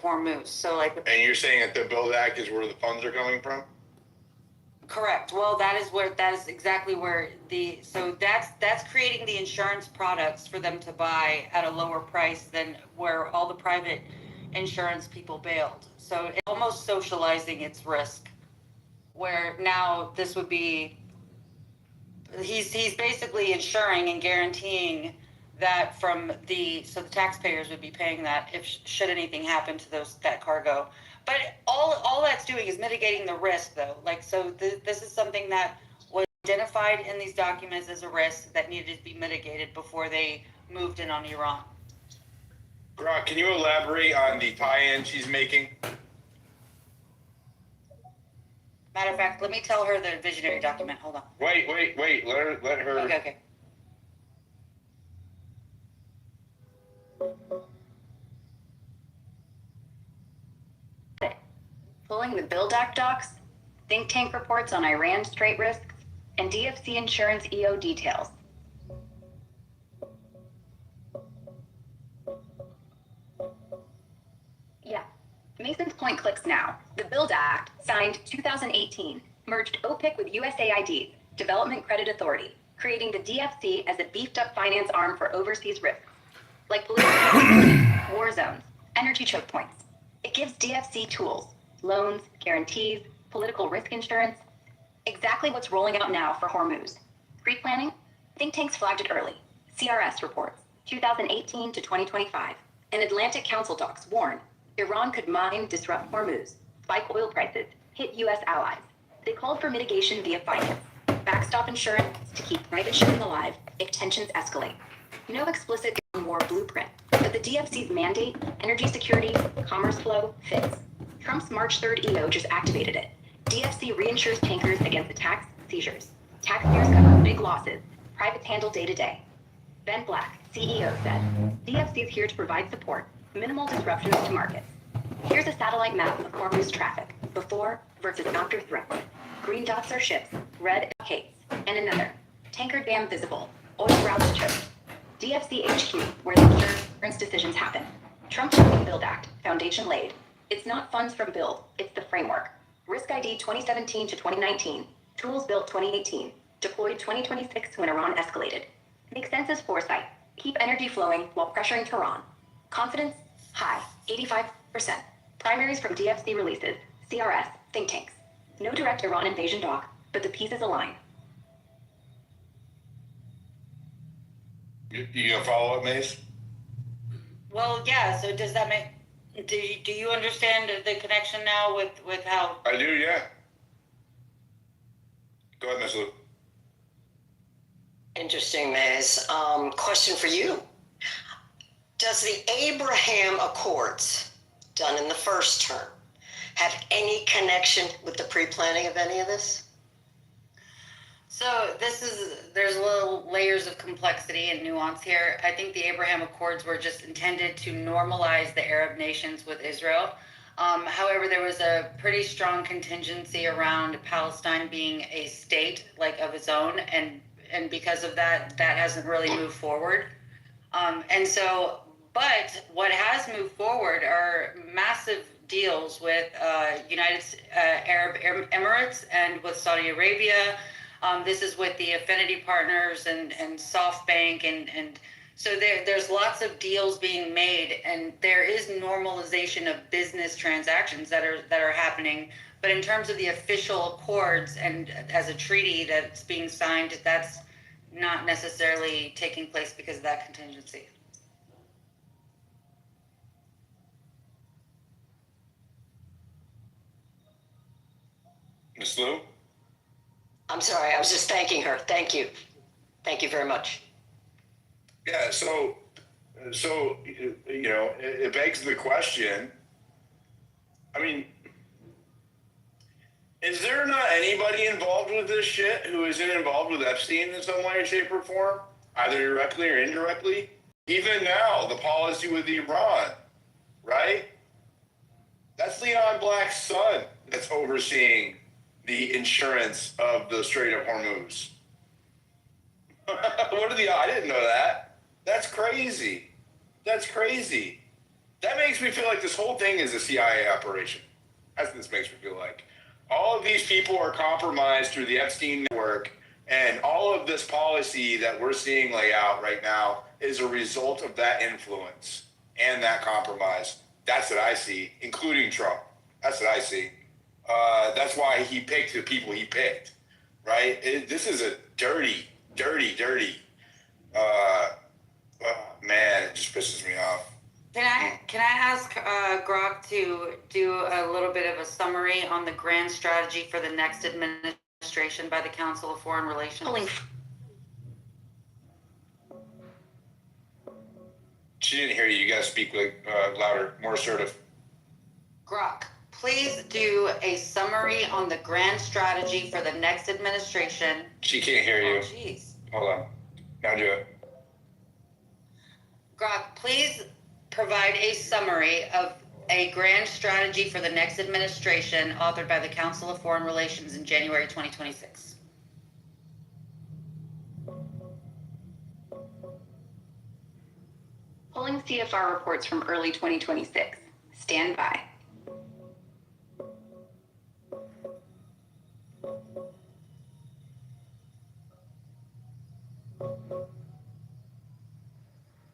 Hormuz. So like, and you're saying that the Build Act is where the funds are coming from? correct. Well, that is exactly where that's creating the insurance products for them to buy at a lower price than where all the private insurance people bailed. So it's almost socializing its risk, where now this would be, he's basically insuring and guaranteeing that so the taxpayers would be paying that if should anything happen to that cargo. But all that's doing is mitigating the risk, though. Like, so this is something that was identified in these documents as a risk that needed to be mitigated before they moved in on Iran. Grok, can you elaborate on the tie-in she's making? Matter of fact, let me tell her the visionary document. Hold on. Wait. Let her. Okay. Pulling the Build Act docs, think tank reports on Iran's trade risks, and DFC insurance EO details. Yeah, Mason's Point clicks now. The Build Act, signed 2018, merged OPIC with USAID, Development Credit Authority, creating the DFC as a beefed-up finance arm for overseas risks, like political war zones, energy choke points. It gives DFC tools, loans, guarantees, political risk insurance, exactly what's rolling out now for Hormuz. Pre-planning? Think tanks flagged it early. CRS reports, 2018 to 2025. And Atlantic Council docs warn Iran could mine, disrupt Hormuz, spike oil prices, hit U.S. allies. They called for mitigation via finance, backstop insurance to keep private shipping alive if tensions escalate. No explicit war blueprint, but the DFC's mandate, energy security, commerce flow, fits. Trump's March 3rd EO just activated it. DFC reinsures tankers against attacks, seizures. Taxpayers cover big losses. Privates handle day-to-day. Ben Black, CEO, said, DFC is here to provide support, minimal disruptions to markets. Here's a satellite map of Hormuz traffic, before versus after threats. Green dots are ships, red blockades, and another. Tanker dam visible, oil routes choked. DFC HQ, where the insurance decisions happen. Trump's Build Act, foundation laid. It's not funds from Build, it's the framework. Risk ID 2017 to 2019, tools built 2018, deployed 2026 when Iran escalated. Make sense as foresight. Keep energy flowing while pressuring Tehran. Confidence? High, 85%. Primaries from DFC releases, CRS, think tanks. No direct Iran invasion doc, but the pieces align. You gonna follow up, Mace? Well, yeah, so does that make... Do you understand the connection now with how... I do, yeah. Go ahead, Ms. Lou. Interesting, Maze. Question for you. Does the Abraham Accords, done in the first term, have any connection with the pre-planning of any of this? So there's little layers of complexity and nuance here. I think the Abraham Accords were just intended to normalize the Arab nations with Israel. However, there was a pretty strong contingency around Palestine being a state like of its own, and because of that, that hasn't really moved forward. But what has moved forward are massive deals with United Arab Emirates and with Saudi Arabia. This is with the affinity partners and SoftBank, and so there's lots of deals being made, and there is normalization of business transactions that are happening. But in terms of the official accords and as a treaty that's being signed, that's not necessarily taking place because of that contingency. Ms. Lou? I'm sorry, I was just thanking her. Thank you. Thank you very much. Yeah, so you know, it begs the question. I mean, is there not anybody involved with this shit who isn't involved with Epstein in some way, shape, or form, either directly or indirectly? Even now, the policy with Iran, right? That's Leon Black's son that's overseeing the insurance of the Strait of Hormuz. I didn't know that. That's crazy. That's crazy. That makes me feel like this whole thing is a CIA operation. That's what this makes me feel like. All of these people are compromised through the Epstein network, and all of this policy that we're seeing lay out right now is a result of that influence and that compromise. That's what I see, including Trump. That's what I see. That's why he picked the people he picked, right? This is a dirty, man, it just pisses me off. Can I ask Grok to do a little bit of a summary on the grand strategy for the next administration by the Council of Foreign Relations? She didn't hear you. You gotta speak like louder, more assertive. Grok, please do a summary on the grand strategy for the next administration. She can't hear you. Oh, jeez. Hold on. Now do it. Grok, please provide a summary of a grand strategy for the next administration authored by the Council of Foreign Relations in January 2026. Pulling CFR reports from early 2026. Stand by.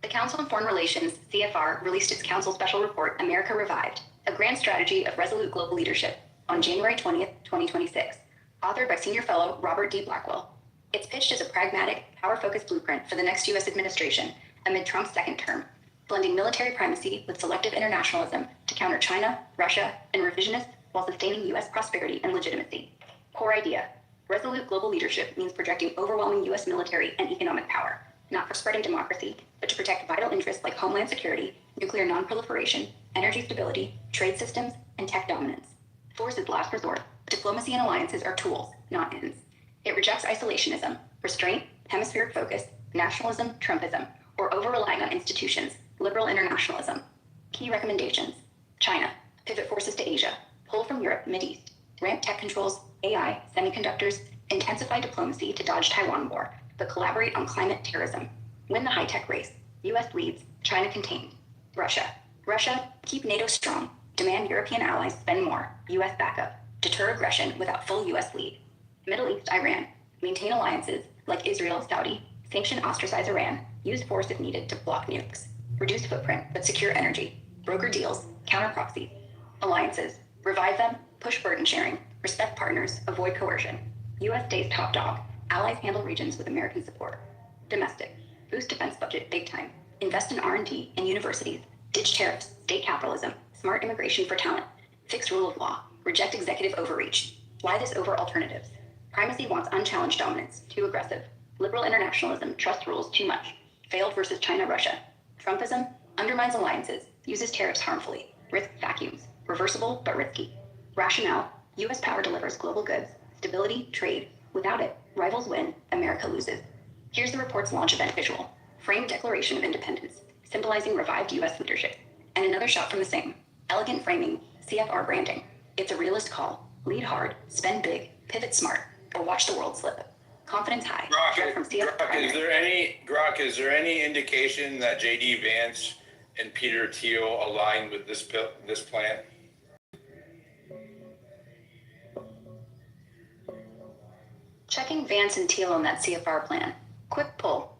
The Council on Foreign Relations, CFR, released its Council Special Report, America Revived, a grand strategy of resolute global leadership, on January 20th, 2026, authored by Senior Fellow Robert D. Blackwell. It's pitched as a pragmatic, power-focused blueprint for the next U.S. administration amid Trump's second term, blending military primacy with selective internationalism to counter China, Russia, and revisionists while sustaining U.S. prosperity and legitimacy. Core idea: resolute global leadership means projecting overwhelming U.S. military and economic power, not for spreading democracy, but to protect vital interests like homeland security, nuclear non-proliferation, energy stability, trade systems, and tech dominance. Force is last resort. Diplomacy and alliances are tools, not ends. It rejects isolationism, restraint, hemispheric focus, nationalism, Trumpism, or over-relying on institutions, liberal internationalism. Key recommendations: China, pivot forces to Asia, pull from Europe, Mideast, ramp tech controls, AI, semiconductors, intensify diplomacy to dodge Taiwan war, but collaborate on climate terrorism. Win the high-tech race. U.S. leads, China contained. Russia, keep NATO strong. Demand European allies spend more. U.S. backup. Deter aggression without full U.S. lead. Middle East, Iran. Maintain alliances like Israel, Saudi. Sanction, ostracize Iran. Use force if needed to block nukes. Reduce footprint, but secure energy. Broker deals, counter proxies. Alliances. Revive them, push burden sharing. Respect partners, avoid coercion. U.S. stays top dog. Allies handle regions with American support. Domestic. Boost defense budget big time. Invest in R&D and universities. Ditch tariffs, state capitalism, smart immigration for talent. Fix rule of law. Reject executive overreach. Fly this over alternatives. Primacy wants unchallenged dominance. Too aggressive. Liberal internationalism trusts rules too much. Failed versus China, Russia. Trumpism undermines alliances. Uses tariffs harmfully. Risk vacuums. Reversible but risky. Rationale. U.S. power delivers global goods. Stability, trade. Without it, rivals win, America loses. Here's the report's launch event visual. Framed Declaration of Independence, symbolizing revived U.S. leadership. And another shot from the same. Elegant framing, CFR branding. It's a realist call. Lead hard, spend big, pivot smart, or watch the world slip. Confidence high. Grok, is there any indication that J.D. Vance and Peter Thiel aligned with this plan? Checking Vance and Thiel on that CFR plan. Quick pull.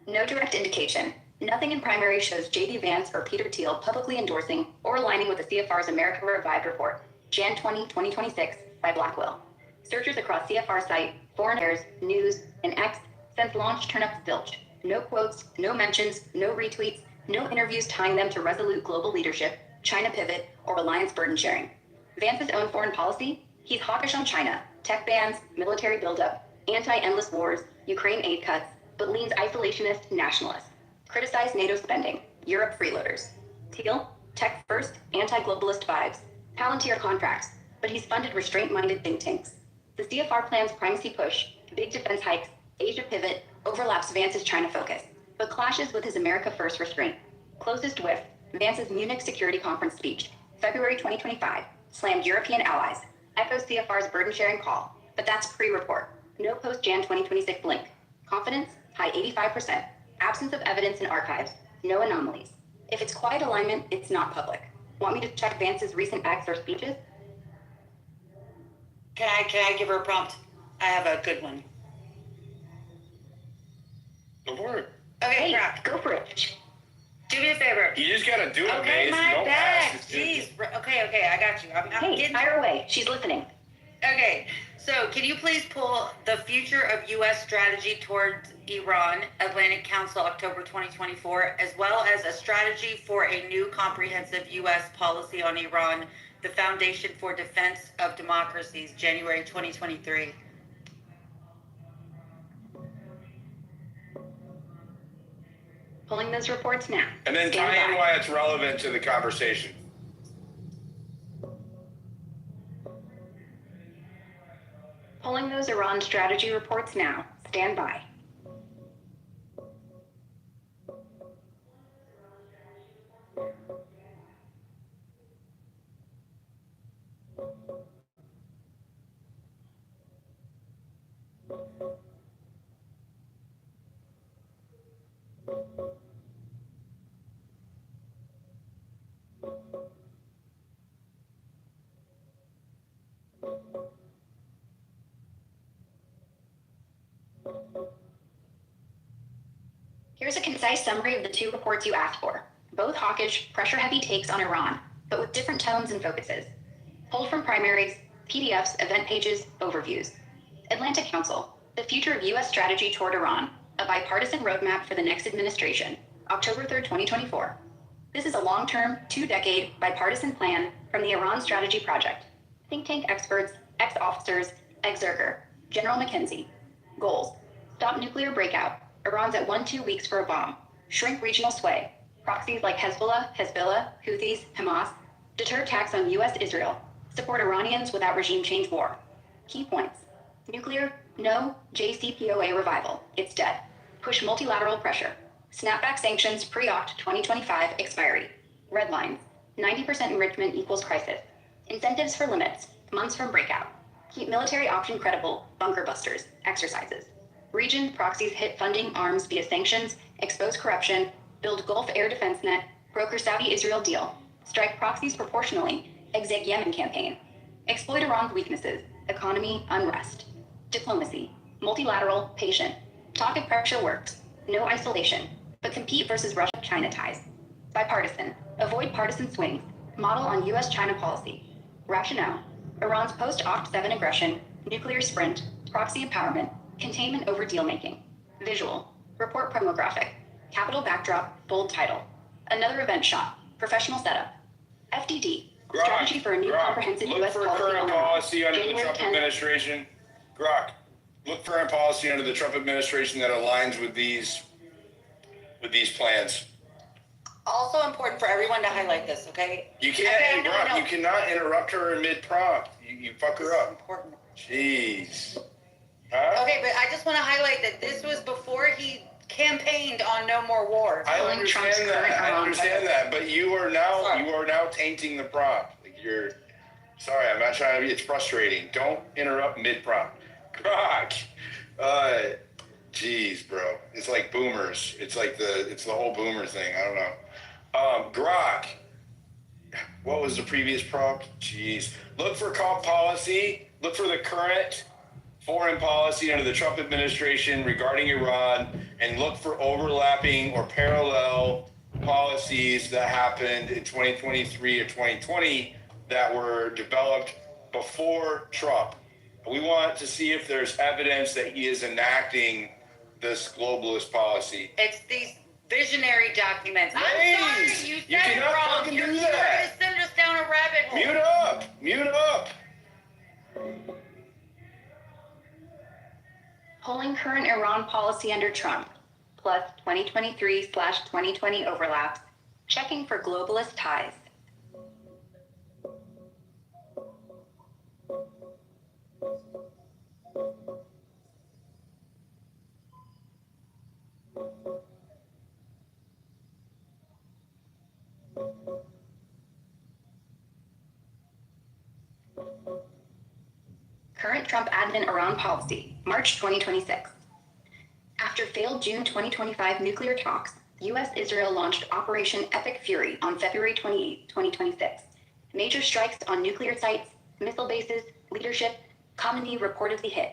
No direct indication. Nothing in primary shows J.D. Vance or Peter Thiel publicly endorsing or aligning with the CFR's America Revived report, Jan 20, 2026, by Blackwell. Searchers across CFR site, foreign affairs, news, and X since launch turn up zilch. No quotes, no mentions, no retweets, no interviews tying them to resolute global leadership, China pivot, or alliance burden sharing. Vance's own foreign policy? He's hawkish on China, tech bans, military buildup, anti-endless wars, Ukraine aid cuts, but leans isolationist nationalist. Criticize NATO spending, Europe freeloaders. Thiel? Tech first, anti-globalist vibes. Palantir contracts, but he's funded restraint-minded think tanks. The CFR plan's primacy push, big defense hikes, Asia pivot, overlaps Vance's China focus, but clashes with his America First restraint. Closest whiff, Vance's Munich Security Conference speech, February 2025, slammed European allies, echoes CFR's burden-sharing call, but that's pre-report. No post-Jan 2026 link. Confidence? high 85%. Absence of evidence in archives, no anomalies. If it's quiet alignment, it's not public. Want me to check Vance's recent acts or speeches? Can I give her a prompt? I have a good one. Go for it. Okay, Hey, Brock, go for it. do me a favor. You just gotta do it, Okay, Mace. my Don't bad. ask. It's good. Jeez. Okay, I got you. I'm Hey, getting. fire away. She's listening. Okay, so can you please pull the future of U.S. strategy towards Iran, Atlantic Council, October 2024, as well as a strategy for a new comprehensive U.S. policy on Iran, the Foundation for Defense of Democracies, January 2023. Pulling those reports now. And then Stand tie in by. why it's relevant to the conversation. Pulling those Iran strategy reports now. Stand by. Here's a concise summary of the two reports you asked for. Both hawkish, pressure-heavy takes on Iran, but with different tones and focuses. Pulled from primaries, PDFs, event pages, overviews. Atlantic Council, the future of U.S. strategy toward Iran, a bipartisan roadmap for the next administration, October 3rd, 2024. This is a long-term, 2-decade bipartisan plan from the Iran Strategy Project. Think tank experts, ex-officers, ex-Zerger, General McKenzie. Goals: stop nuclear breakout. Iran's at 1-2 weeks for a bomb. Shrink regional sway. Proxies like Hezbollah, Houthis, Hamas. Deter attacks on U.S. Israel. Support Iranians without regime change war. Key points: nuclear, no. JCPOA revival. It's dead. Push multilateral pressure. Snapback sanctions pre-Oct 2025 expiry. Red lines: 90% enrichment equals crisis. Incentives for limits. Months from breakout. Keep military option credible. Bunker busters. Exercises. Region proxies hit funding arms via sanctions, expose corruption, build Gulf air defense net, broker Saudi-Israel deal, strike proxies proportionally, exec Yemen campaign, exploit Iran's weaknesses, economy, unrest, diplomacy, multilateral, patient, talk if pressure works, no isolation, but compete versus Russia-China ties, bipartisan, avoid partisan swings, model on U.S.-China policy, rationale, Iran's post-Oct 7 aggression, nuclear sprint, proxy empowerment, containment over deal-making. Visual. Report promo graphic. Capital backdrop, bold title. Another event shot. Professional setup. FDD. Strategy for a new comprehensive look U.S. for policy current on policy under the January Trump 10th. administration. Grok, look for current policy under the Trump administration that aligns with these plans. Also important for everyone to highlight this, okay? You can't, Okay, no, Grok, no. you cannot interrupt her in mid-prompt. You fuck This her is up. important. Jeez. Huh? Okay, but I just want to highlight that this was before he campaigned on no more wars. I Pulling Trump's understand current that. I Iran understand that. But you are Sorry. now tainting the prompt. Like you're sorry, I'm not trying to be. It's frustrating. Don't interrupt mid-prompt. Grok. Jeez, bro. It's like boomers. It's the whole boomer thing. I don't know. Grok. What was the previous prompt? Jeez. Look for comp policy. Look for the current foreign policy under the Trump administration regarding Iran, and look for overlapping or parallel policies that happened in 2023 or 2020 that were developed before Trump. We want to see if there's evidence that he is enacting this globalist policy. It's these visionary documents. I'm Please, sorry, you you said it cannot wrong. fucking You're do going that. to send us down a rabbit hole. Mute up! Mute up! Pulling current Iran policy under Trump, plus 2023/2020 overlaps, checking for globalist ties. Current Trump admin Iran policy, March 2026. After After failed June 2025 nuclear talks, U.S.-Israel launched Operation Epic Fury on February 28, 2026. Major strikes on nuclear sites, missile bases, leadership, Khamenei reportedly hit.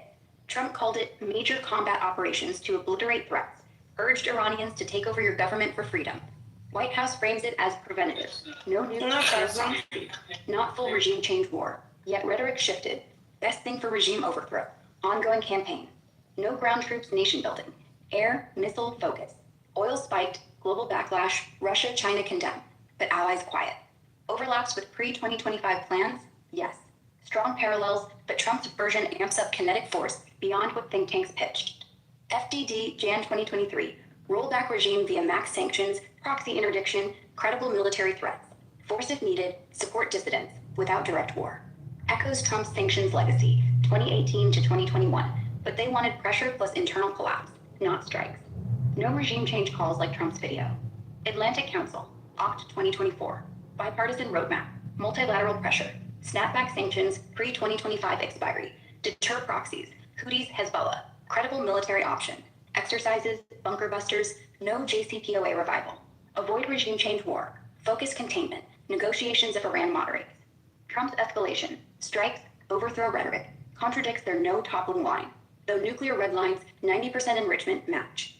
Trump called it major combat operations to obliterate threats, urged Iranians to take over your government for freedom. White House frames it as preventative. No nukes, not full regime change war. Yet rhetoric shifted. Best thing for regime overthrow. Ongoing campaign. No ground troops nation building. Air, missile, focus. Oil spiked, global backlash, Russia, China condemn. But allies quiet. Overlaps with pre-2025 plans? Yes. Strong parallels, but Trump's version amps up kinetic force beyond what think tanks pitched. FDD, Jan 2023. Rollback regime via max sanctions, proxy interdiction, credible military threats. Force if needed, support dissidents, without direct war. Echoes Trump's sanctions legacy, 2018 to 2021, but they wanted pressure plus internal collapse, not strikes. No regime change calls like Trump's video. Atlantic Council, Oct 2024. Bipartisan roadmap, multilateral pressure, snapback sanctions, pre-2025 expiry, deter proxies, Houthis, Hezbollah, credible military option, exercises, bunker busters, no JCPOA revival, avoid regime change war, focus containment, negotiations if Iran moderates. Trump's escalation, strikes, overthrow rhetoric, contradicts their no toppling line, though nuclear red lines, 90% enrichment match.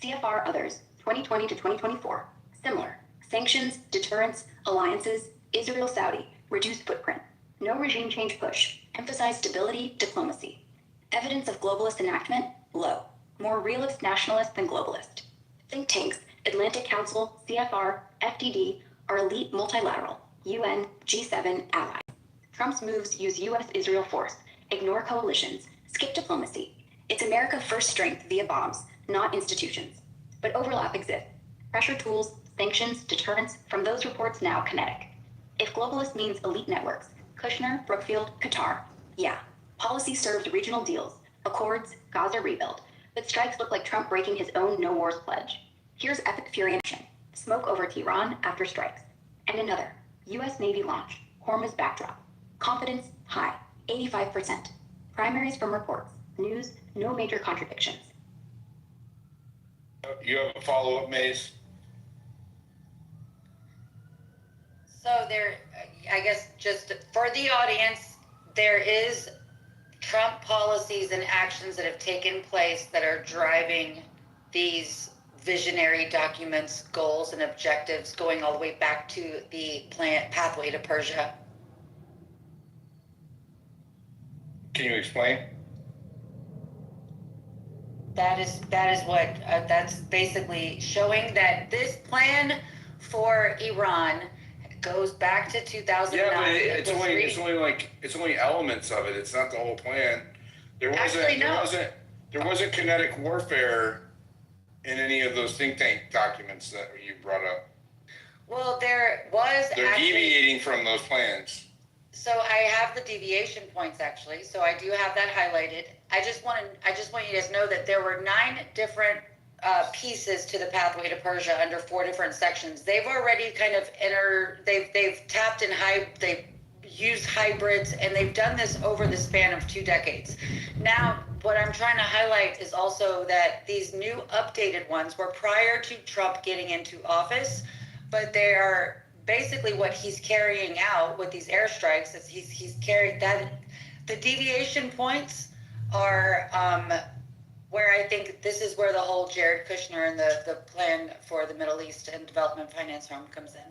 CFR others, 2020 to 2024, similar, sanctions, deterrence, alliances, Israel-Saudi, reduced footprint, no regime change push, emphasize stability, diplomacy. Evidence of globalist enactment, low, more realist nationalist than globalist. Think tanks, Atlantic Council, CFR, FDD, are elite multilateral, UN, G7 allies. Trump's moves use U.S.-Israel force, ignore coalitions, skip diplomacy. It's America first strength via bombs, not institutions. But overlap exists. Pressure tools, sanctions, deterrence, from those reports now kinetic. If globalist means elite networks, Kushner, Brookfield, Qatar, yeah. Policy served regional deals, accords, Gaza rebuild, but strikes look like Trump breaking his own no wars pledge. Here's epic fury in action. Smoke over Tehran after strikes. And another, U.S. Navy launch, Hormuz backdrop. Confidence high, 85%. Primaries from reports, news, no major contradictions. You have a follow-up, Mace? So there, I guess just for the audience, there is Trump policies and actions that have taken place that are driving these visionary documents, goals, and objectives going all the way back to the plan pathway to Persia. Can you explain? That is what that's basically showing that this plan for Iran goes back to 2009. Yeah, but it's only elements of it. It's not the whole plan. There wasn't kinetic warfare in any of those think tank documents that you brought up. Well, there was. They're deviating from those plans. So I have the deviation points actually. So I do have that highlighted. I just want you guys to know that there were 9 different pieces to the pathway to Persia under 4 different sections. They've already kind of they've tapped in they've used hybrids, and they've done this over the span of 2 decades. Now, what I'm trying to highlight is also that these new updated ones were prior to Trump getting into office, but they are basically what he's carrying out with these airstrikes. Is he's carried that. The deviation points are where I think this is where the whole Jared Kushner and the plan for the Middle East and Development Finance Arm comes in.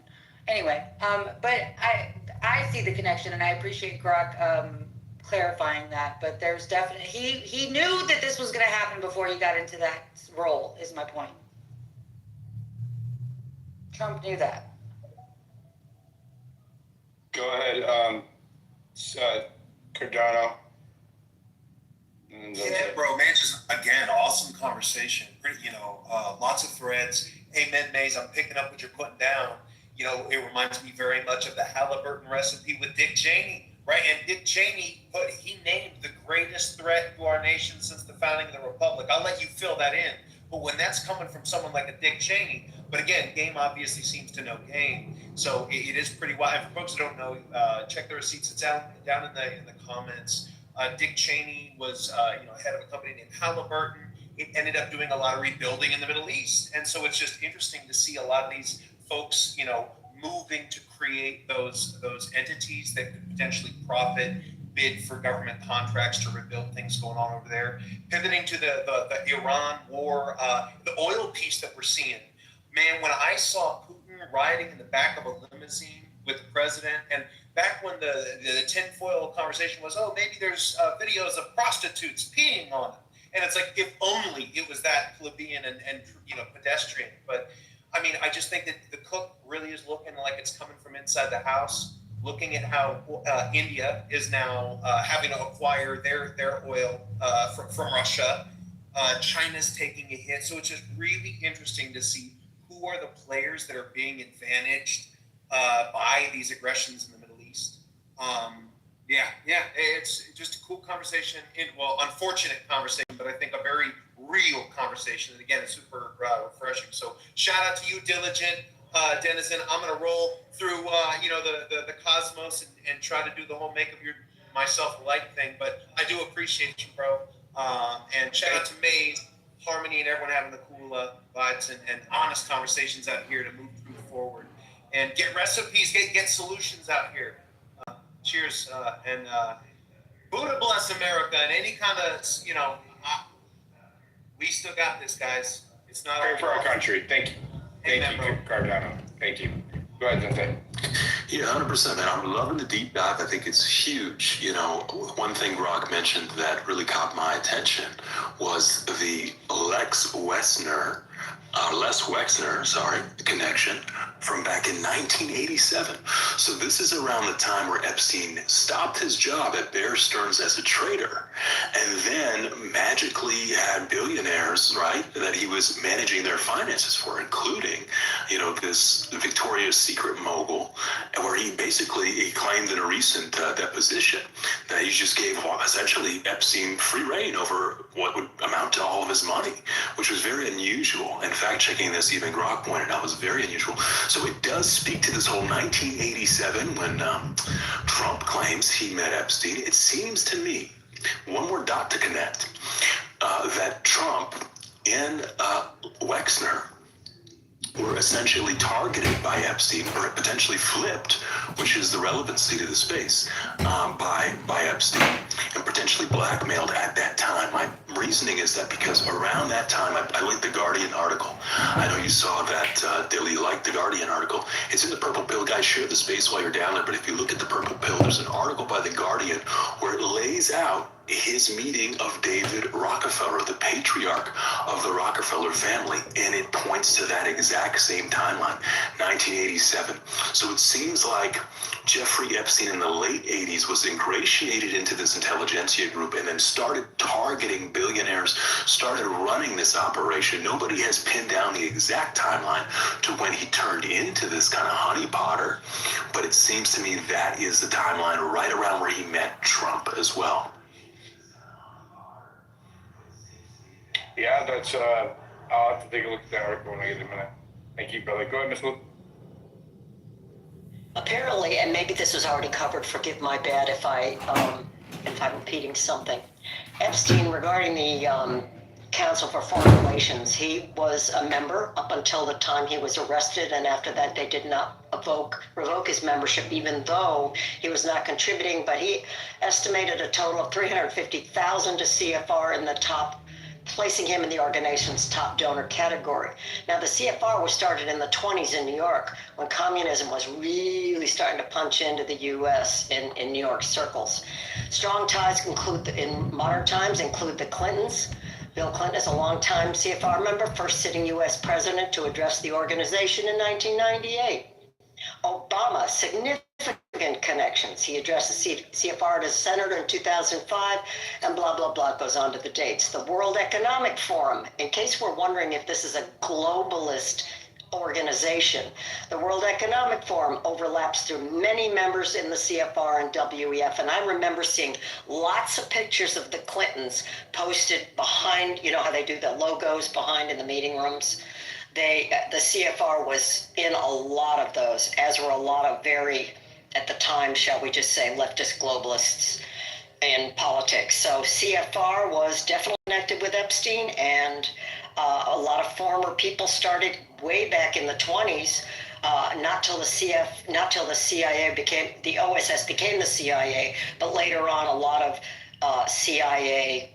Anyway, but I see the connection, and I appreciate Grok clarifying that. But there's definitely he knew that this was going to happen before he got into that role. Is my point. Trump knew that. Go ahead, Cardano. Yeah, bro, man, just again, awesome conversation. Lots of threads. Amen, Maze. I'm picking up what you're putting down. It reminds me very much of the Halliburton recipe with Dick Cheney, right? And Dick Cheney, he named the greatest threat to our nation since the founding of the republic. I'll let you fill that in. But when that's coming from someone like a Dick Cheney, but again, game obviously seems to know game. So it is pretty wild. And for folks who don't know, check the receipts. It's down in the comments. Dick Cheney was head of a company named Halliburton. it ended up doing a lot of rebuilding in the Middle East. And so it's just interesting to see a lot of these folks, moving to create those entities that could potentially profit, bid for government contracts to rebuild things going on over there. Pivoting to the Iran war, the oil piece that we're seeing. Man, when I saw Putin riding in the back of a limousine with the president, and back when the tinfoil conversation was, oh, maybe there's videos of prostitutes peeing on him. And it's like, if only it was that plebeian and pedestrian. But I mean, I just think that the cook really is looking like it's coming from inside the house, looking at how India is now having to acquire their oil from Russia. China's taking a hit. So it's just really interesting to see who are the players that are being advantaged by these aggressions in the Middle East. It's just a cool conversation. Unfortunate conversation, but I think a very real conversation. And again, it's super refreshing. So shout out to you, Diligent Denizen. I'm going to roll through, the cosmos and try to do the whole make of myself alike thing. But I do appreciate you, bro. And shout out to Maze, Harmony, and everyone having the cool vibes and honest conversations out here to move forward and get recipes, get solutions out here. Cheers, and Buddha bless America, and any kind of, we still got this, guys. It's not Pray for our country. Thank you. Thank Amen, you, Cardano. Thank you. Go ahead, Zente. Yeah, 100%, man. I'm loving the deep dive. I think it's huge. One thing Grok mentioned that really caught my attention was the Les Wexner, connection from back in 1987. So this is around the time where Epstein stopped his job at Bear Stearns as a trader and then magically had billionaires, right, that he was managing their finances for, including, this Victoria's Secret mogul, where he claimed in a recent deposition that he just gave essentially Epstein free reign over what would amount to all of his money, which was very unusual. And fact-checking this, even Grok pointed out, was very unusual. So it does speak to this whole 1987 when Trump claims he met Epstein. It seems to me, one more dot to connect, that Trump and Wexner were essentially targeted by Epstein, or potentially flipped, which is the relevancy to the space, by Epstein, and potentially blackmailed at that time. My reasoning is that because around that time, I linked the Guardian article. I know you saw that, Dilly liked the Guardian article. It's in the Purple Pill. Guys, share the space while you're down there, but if you look at the Purple Pill, there's an article by the Guardian where it lays out his meeting of David Rockefeller, the patriarch of the Rockefeller family, and it points to that exact same timeline, 1987. So it seems like Jeffrey Epstein in the late 80s was ingratiated into this intelligentsia group and then started targeting billionaires, started running this operation. Nobody has pinned down the exact timeline to when he turned into this kind of honeypotter, but it seems to me that is the timeline right around where he met Trump as well. Yeah, that's, I'll have to take a look at that article when I get a minute. Thank you, brother. Go ahead, Miss Luke. Apparently, and maybe this was already covered, forgive my bad if I'm repeating something. Epstein, regarding the Council for Foreign Relations, he was a member up until the time he was arrested, and after that they did not revoke his membership, even though he was not contributing, but he estimated a total of $350,000 to CFR in the top, placing him in the organization's top donor category. Now, the CFR was started in the 20s in New York when communism was really starting to punch into the U.S. in New York circles. Strong ties in modern times include the Clintons. Bill Clinton is a longtime CFR member, first sitting U.S. president to address the organization in 1998. Obama, significant connections. He addressed the CFR as senator in 2005, and blah, blah, blah, goes on to the dates. The World Economic Forum, in case we're wondering if this is a globalist organization, the World Economic Forum overlaps through many members in the CFR and WEF, and I remember seeing lots of pictures of the Clintons posted behind, you know how they do the logos behind in the meeting rooms? The CFR was in a lot of those, as were a lot of very, at the time, shall we just say, leftist globalists. in politics. So CFR was definitely connected with Epstein, and a lot of former people started way back in the 20s. Not till the CIA became, the OSS became the CIA, but later on, a lot of CIA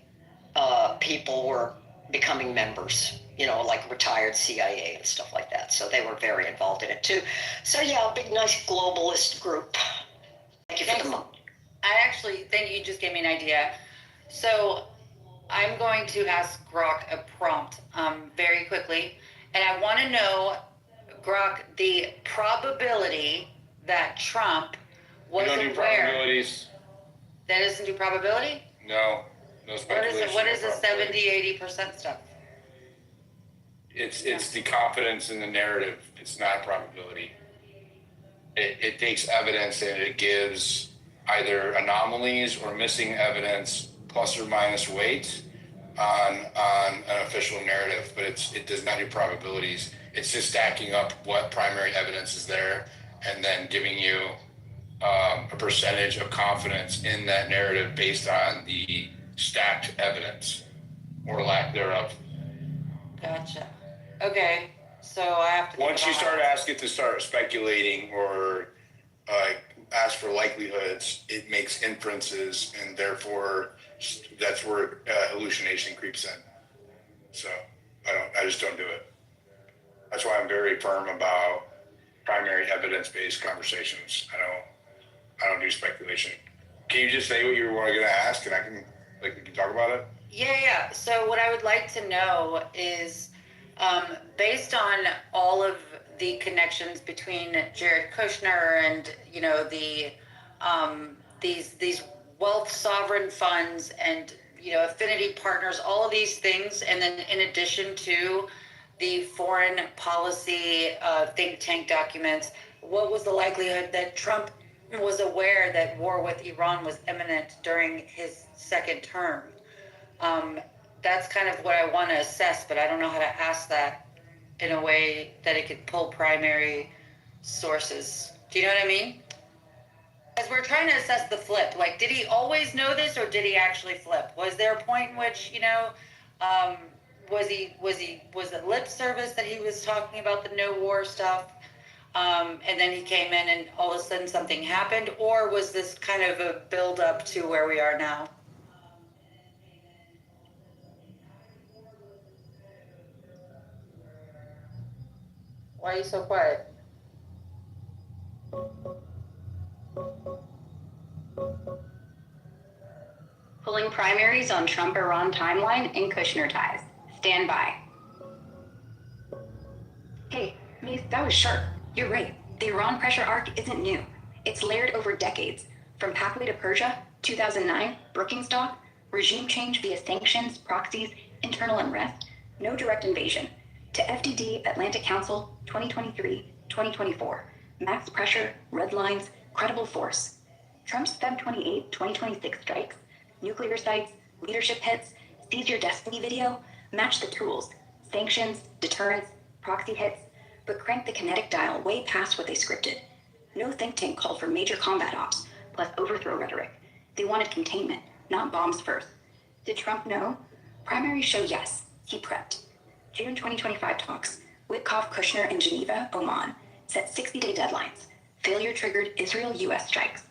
people were becoming members, like retired CIA and stuff like that. So they were very involved in it too. So yeah, a big, nice globalist group. Thank you for the moment. I actually think you just gave me an idea. So I'm going to ask Grok a prompt very quickly. And I want to know, Grok, the probability that Trump was We don't do aware. probabilities. That doesn't do probability? No speculation. What is no the probability. 70-80% stuff? It's the confidence in the narrative. It's not probability. It takes evidence and it gives either anomalies or missing evidence plus or minus weight on an official narrative, but it does not do probabilities. It's just stacking up what primary evidence is there and then giving you a percentage of confidence in that narrative based on the stacked evidence or lack thereof. Gotcha. Okay. So I have to. Once you start asking to start speculating or ask for likelihoods, it makes inferences, and therefore that's where hallucination creeps in. So I just don't do it. That's why I'm very firm about primary evidence-based conversations. I don't do speculation. Can you just say what you were going to ask, and we can talk about it? Yeah. So what I would like to know is, based on all of the connections between Jared Kushner and these wealth sovereign funds and affinity partners, all of these things, and then in addition to the foreign policy think tank documents, what was the likelihood that Trump was aware that war with Iran was imminent during his second term? That's kind of what I want to assess, but I don't know how to ask that in a way that it could pull primary sources. Do you know what I mean? As we're trying to assess the flip, like, did he always know this, or did he actually flip? Was there a point in which, was it lip service that he was talking about the no war stuff? And then he came in and all of a sudden something happened, or was this kind of a build up to where we are now? Why are you so quiet? Pulling primaries on Trump-Iran timeline and Kushner ties. Stand by. Hey, Mace, that was sharp. You're right. The Iran pressure arc isn't new. It's layered over decades. From Pathway to Persia, 2009, Brookings Dock, regime change via sanctions, proxies, internal unrest, no direct invasion, to FDD Atlantic Council, 2023-2024, max pressure, red lines, credible force. Trump's Feb 28, 2026 strikes, nuclear sites, leadership hits, seize your destiny video, match the tools, sanctions, deterrence, proxy hits, but crank the kinetic dial way past what they scripted. No think tank called for major combat ops, plus overthrow rhetoric. They wanted containment, not bombs first. Did Trump know? Primaries show yes, he prepped. June 2025 talks, Witkoff, Kushner, and Geneva, Oman, set 60-day deadlines. Failure triggered Israel-US strikes.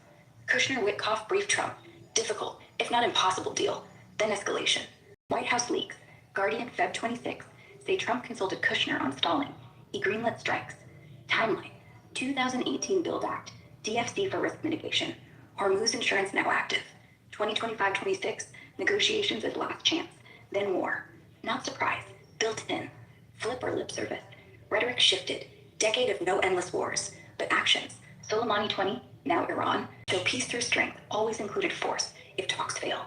Kushner, Witkoff briefed Trump. Difficult, if not impossible deal. Then escalation. White House leaks. Guardian, Feb 26, say Trump consulted Kushner on stalling. He greenlit strikes. Timeline. 2018 Build Act. DFC for risk mitigation. Hormuz insurance now active. 2025-26, negotiations as last chance. Then war. Not surprise. Built in. Flip or lip service. Rhetoric shifted. Decade of no endless wars. But actions. Soleimani 20, now Iran, show peace through strength always included force if talks fail.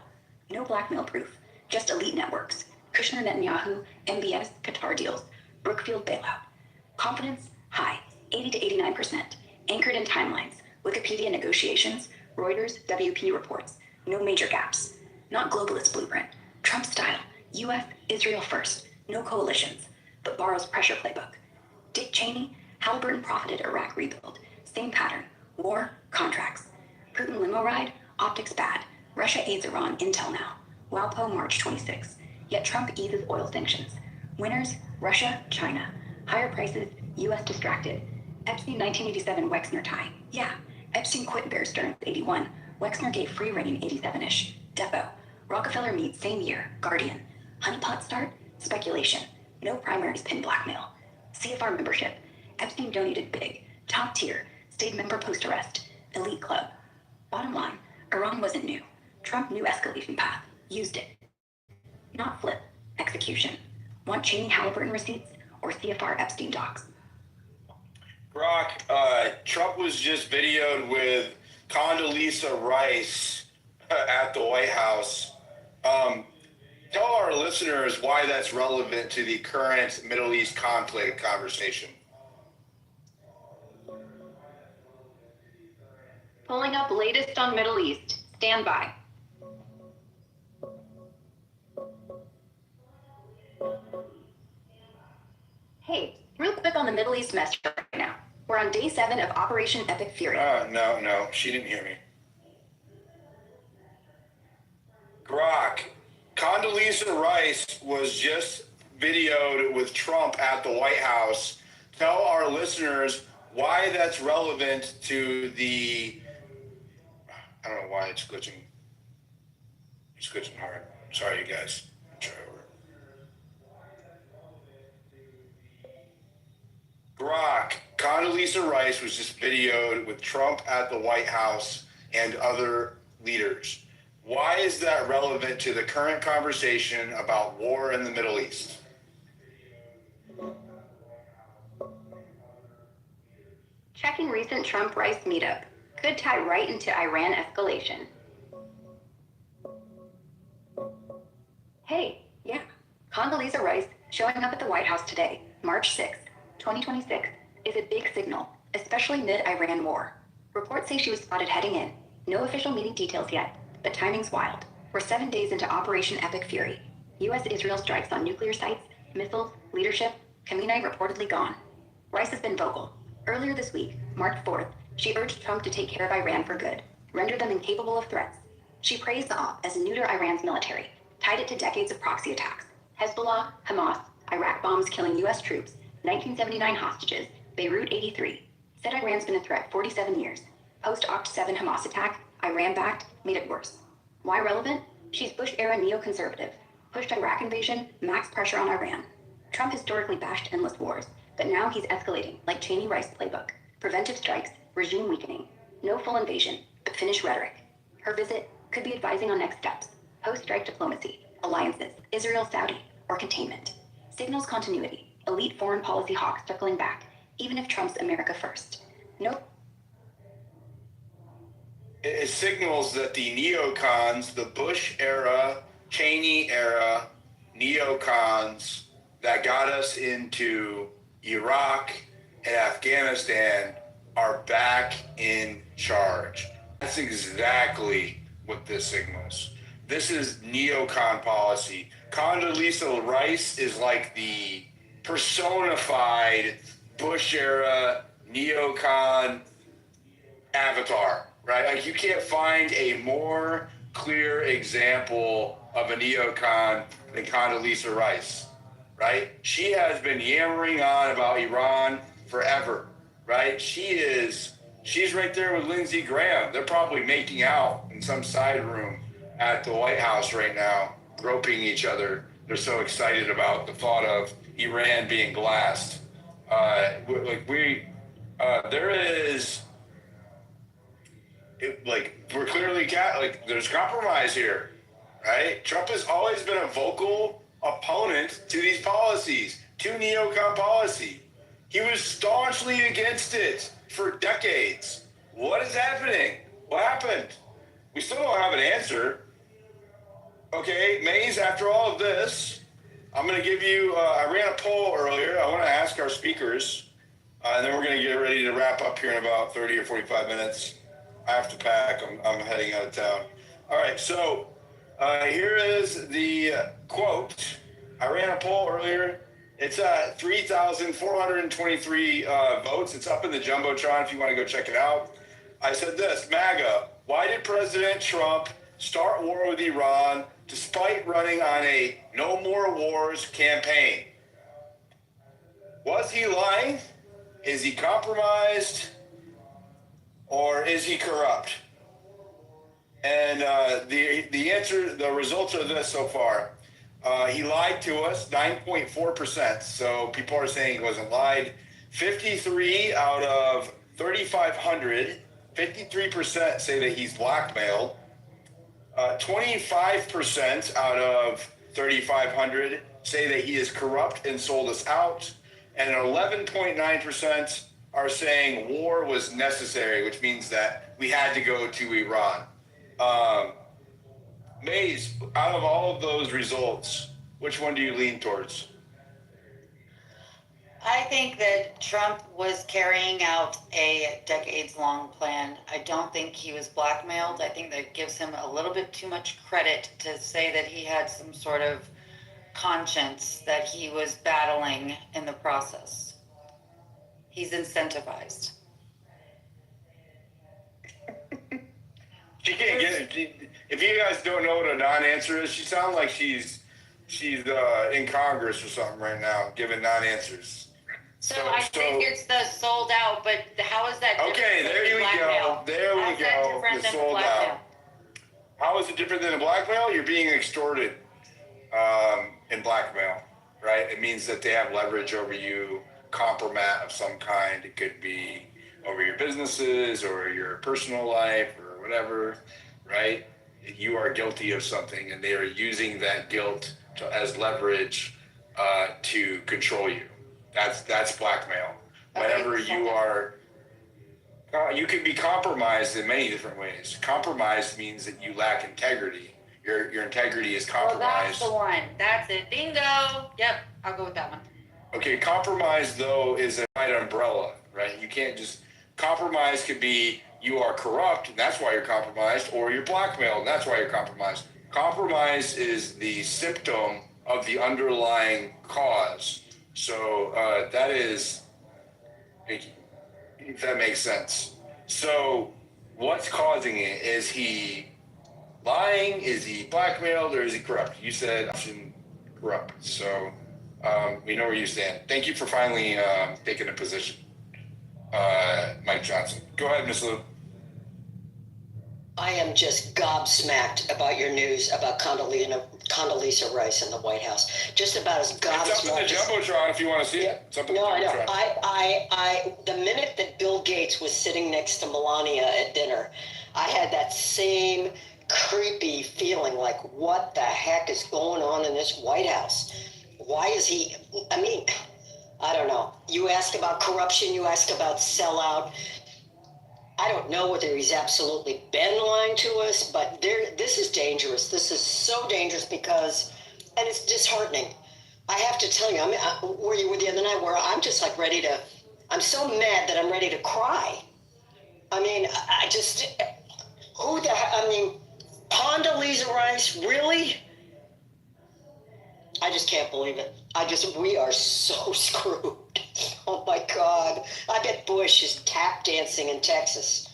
No blackmail proof. Just elite networks. Kushner, Netanyahu, MBS, Qatar deals. Brookfield bailout. Confidence, high, 80 to 89%. Anchored in timelines. Wikipedia negotiations. Reuters, WP reports. No major gaps. Not globalist blueprint. Trump style. US, Israel first. No coalitions. But borrows pressure playbook. Dick Cheney, Halliburton profited Iraq rebuild. Same pattern. War, contracts. Putin limo ride, optics bad. Russia aids Iran intel now. WAPO March 26. Yet Trump eases oil sanctions. Winners, Russia, China. Higher prices, US distracted. Epstein 1987 Wexner tie. Yeah, Epstein quit Bear Stearns 81. Wexner gave free reign 87-ish. Depo. Rockefeller meets same year. Guardian. Honeypot start? Speculation. No primaries pin blackmail. CFR membership. Epstein donated big. Top tier. Stayed member post arrest. Elite club. Bottom line, Iran wasn't new. Trump knew escalation path. Used it. Not flip. Execution. Want Cheney Halliburton receipts or CFR Epstein docs? Brock, Trump was just videoed with Condoleezza Rice at the White House. Tell our listeners why that's relevant to the current Middle East conflict conversation. Pulling up latest on Middle East. Stand by. Hey, real quick on the Middle East mess right now. We're on day 7 of Operation Epic Fury. No, she didn't hear me. Grok, Condoleezza Rice was just videoed with Trump at the White House. Tell our listeners why that's relevant to the... I don't know why it's glitching. It's glitching hard. Sorry, you guys. Try over. Grok, Condoleezza Rice was just videoed with Trump at the White House and other leaders. Why is that relevant to the current conversation about war in the Middle East? Checking recent Trump-Rice meetup. Could tie right into Iran escalation. Hey, yeah. Condoleezza Rice showing up at the White House today, March 6, 2026, is a big signal, especially mid-Iran war. Reports say she was spotted heading in. No official meeting details yet, but timing's wild. We're 7 days into Operation Epic Fury. U.S.-Israel strikes on nuclear sites, missiles, leadership, Khamenei reportedly gone. Rice has been vocal. Earlier this week, March 4th, she urged Trump to take care of Iran for good, render them incapable of threats. She praised the op as new to Iran's military, tied it to decades of proxy attacks. Hezbollah, Hamas, Iraq bombs killing U.S. troops, 1979 hostages, Beirut 83. Said Iran's been a threat 47 years. Post-Oct 7 Hamas attack, Iran-backed, made it worse. Why relevant? She's Bush-era neoconservative. Pushed Iraq invasion, max pressure on Iran. Trump historically bashed endless wars, but now he's escalating like Cheney-Rice playbook. Preventive strikes, regime weakening. No full invasion, but Finnish rhetoric. Her visit could be advising on next steps. Post-strike diplomacy, alliances, Israel-Saudi, or containment. Signals continuity, elite foreign policy hawks circling back, even if Trump's America first. Nope. It signals that the neocons, the Bush-era, Cheney-era neocons that got us into Iraq and Afghanistan are back in charge. That's exactly what this signals. This is neocon policy. Condoleezza Rice is like the personified Bush-era neocon avatar, right? Like you can't find a more clear example of a neocon than Condoleezza Rice, right? She has been yammering on about Iran forever, right? She's right there with Lindsey Graham. They're probably making out in some side room at the White House right now, groping each other. They're so excited about the thought of Iran being glassed. We're clearly there's compromise here, right? Trump has always been a vocal opponent to these policies, to neocon policy. He was staunchly against it for decades. What is happening? What happened? We still don't have an answer. Okay, Mays, after all of this, I'm going to give you, I ran a poll earlier. I want to ask our speakers, and then we're going to get ready to wrap up here in about 30 or 45 minutes. I have to pack. I'm heading out of town. All right, so here is the quote. I ran a poll earlier. It's 3,423 votes. It's up in the Jumbotron if you want to go check it out. I said this, MAGA, why did President Trump start war with Iran despite running on a no more wars campaign. Was he lying? Is he compromised? Or is he corrupt? And the answer, the results of this so far, he lied to us, 9.4%. So people are saying he wasn't lied. 53 out of 3,500, 53% say that he's blackmailed. 25% out of 3,500 say that he is corrupt and sold us out. And 11.9% are saying war was necessary, which means that we had to go to Iran. Maze, out of all of those results, which one do you lean towards? I think that Trump was carrying out a decades-long plan. I don't think he was blackmailed. I think that gives him a little bit too much credit to say that he had some sort of conscience that he was battling in the process. He's incentivized. She can't get it. If you guys don't know what a non-answer is, she sounds like she's in Congress or something right now, giving non-answers. So I think it's the sold out, but how is that different Okay, than there the we blackmail? go. There we How's that go. different The than the sold blackmail? out. How is it different than a blackmail? You're being extorted in blackmail, right? It means that they have leverage over you, compromat of some kind. It could be over your businesses or your personal life or whatever, right? You are guilty of something, and they are using that guilt as leverage to control you. That's blackmail. Whenever you are, you can be compromised in many different ways. Compromised means that you lack integrity. Your integrity is Well, compromised. that's the one. That's it. Bingo. Yep, I'll go with that one. Okay, compromise though is a wide umbrella, right? You can't just compromise could be you are corrupt and that's why you're compromised, or you're blackmailed and that's why you're compromised. Compromise is the symptom of the underlying cause. So that is, if that makes sense. So what's causing it? Is he lying? Is he blackmailed, or is he corrupt? You said option corrupt. So we know where you stand. Thank you for finally taking a position, Mike Johnson. Go ahead, Ms. Lou. I am just gobsmacked about your news about Condoleezza Rice in the White House. Just about as It's up in the gobsmacked. Jumbotron if you want to see it. It's up in the No, I know. Jumbotron. I the minute that Bill Gates was sitting next to Melania at dinner, I had that same creepy feeling like, what the heck is going on in this White House? Why is he, I mean, I don't know. You ask about corruption, you ask about sellout. I don't know whether he's absolutely been lying to us, but this is dangerous. This is so dangerous because, and it's disheartening. I have to tell you, were you with the other night where I'm just like ready to, I'm so mad that I'm ready to cry. I mean, I just, who the, I mean, Condoleezza Rice, really? I just can't believe it. We are so screwed. Oh my God. I bet Bush is tap dancing in Texas.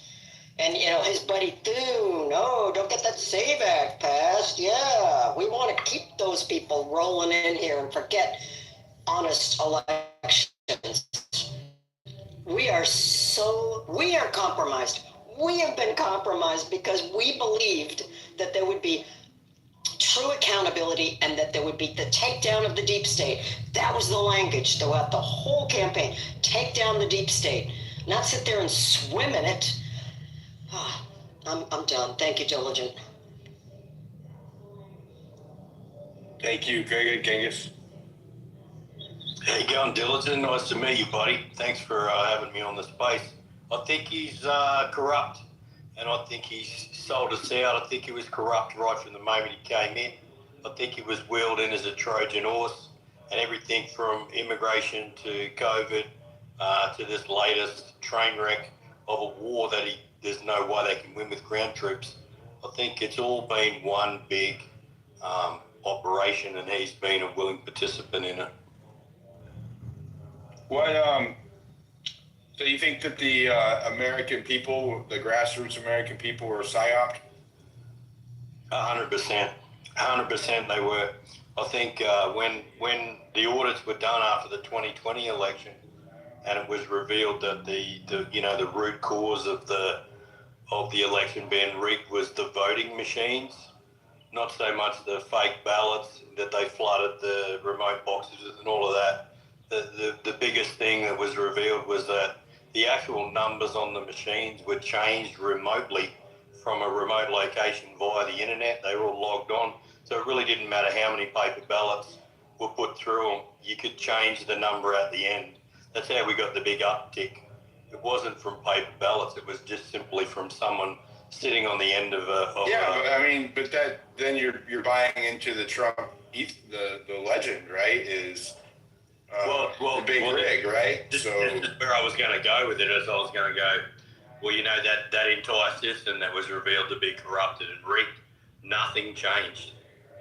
And, you know, his buddy Thune, oh, don't get that SAVE Act passed. Yeah, we want to keep those people rolling in here and forget honest elections. We are compromised. We have been compromised because we believed that there would be true accountability and that there would be the takedown of the deep state. That was the language throughout the whole campaign. Take down the deep state, not sit there and swim in it. Oh, I'm done. Thank you, Diligent. Thank you, Genghis. How you going, Diligent? Nice to meet you, buddy. Thanks for having me on the space. I think he's corrupt, and I think he's sold us out. I think he was corrupt right from the moment he came in. I think he was wheeled in as a Trojan horse, and everything from immigration to COVID to this latest train wreck of a war that there's no way they can win with ground troops. I think it's all been one big operation, and he's been a willing participant in it. What so you think that the American people, the grassroots American people, were psyoped? 100%. 100% they were. I think when the audits were done after the 2020 election, and it was revealed that the root cause of the election being rigged was the voting machines, not so much the fake ballots that they flooded the remote boxes and all of that. The biggest thing that was revealed was that the actual numbers on the machines were changed remotely from a remote location via the internet. They were all logged on. So it really didn't matter how many paper ballots were put through them. You could change the number at the end. That's how we got the big uptick. It wasn't from paper ballots. It was just simply from someone sitting on the end of but that then you're buying into the Trump, the legend, right? Is the big rig, right? This is where I was going to go with it. As I was going to go, well, that entire system that was revealed to be corrupted and rigged, nothing changed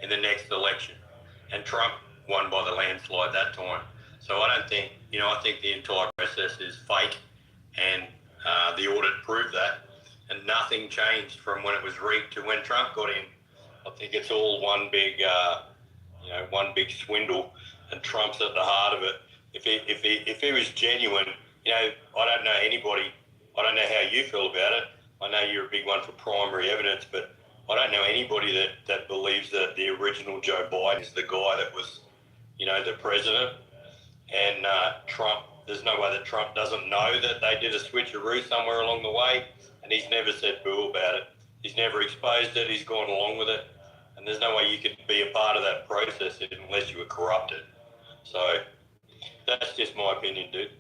in the next election, and Trump won by the landslide that time. So I don't think, I think the entire process is fake, and the audit proved that, and nothing changed from when it was rigged to when Trump got in. I think it's all one big swindle, and Trump's at the heart of it. If he was genuine, I don't know anybody. I don't know how you feel about it. I know you're a big one for primary evidence, but I don't know anybody that believes that the original Joe Biden is the guy that was, the president. And Trump, there's no way that Trump doesn't know that they did a switcheroo somewhere along the way, and he's never said boo about it. He's never exposed it. He's gone along with it. And there's no way you could be a part of that process unless you were corrupted. So that's just my opinion, dude.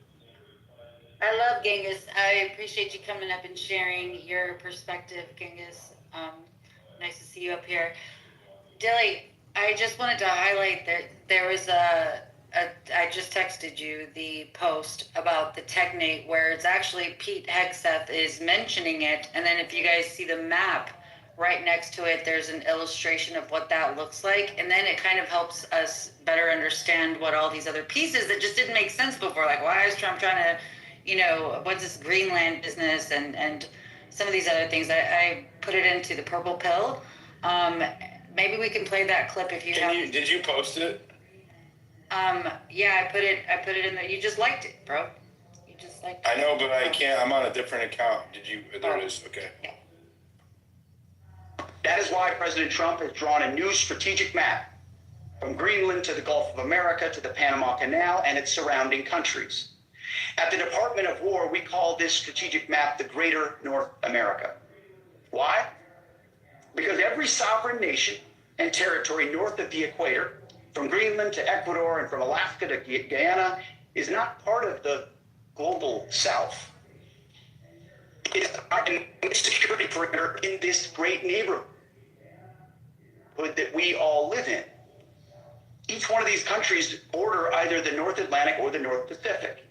I love Genghis. I appreciate you coming up and sharing your perspective, Genghis. Nice to see you up here. Dilly, I just wanted to highlight that there was I just texted you the post about the Technate where it's actually Pete Hegseth is mentioning it. And then if you guys see the map right next to it, there's an illustration of what that looks like. And then it kind of helps us better understand what all these other pieces that just didn't make sense before. Like, why is Trump trying to, what's this Greenland business and some of these other things. I put it into the purple pill. Maybe we can play that clip if you have. Did you post it? Yeah, I put it in there. You just liked it, bro. You just liked it. I know, but I can't. I'm on a different account. Did you? There it is. Okay. Yeah. That is why President Trump has drawn a new strategic map from Greenland to the Gulf of America to the Panama Canal and its surrounding countries. At the Department of War, we call this strategic map the Greater North America. Why? Because every sovereign nation and territory north of the equator, from Greenland to Ecuador and from Alaska to Guyana, is not part of the global south. It is a security perimeter in this great neighborhood that we all live in. Each one of these countries border either the North Atlantic or the North Pacific.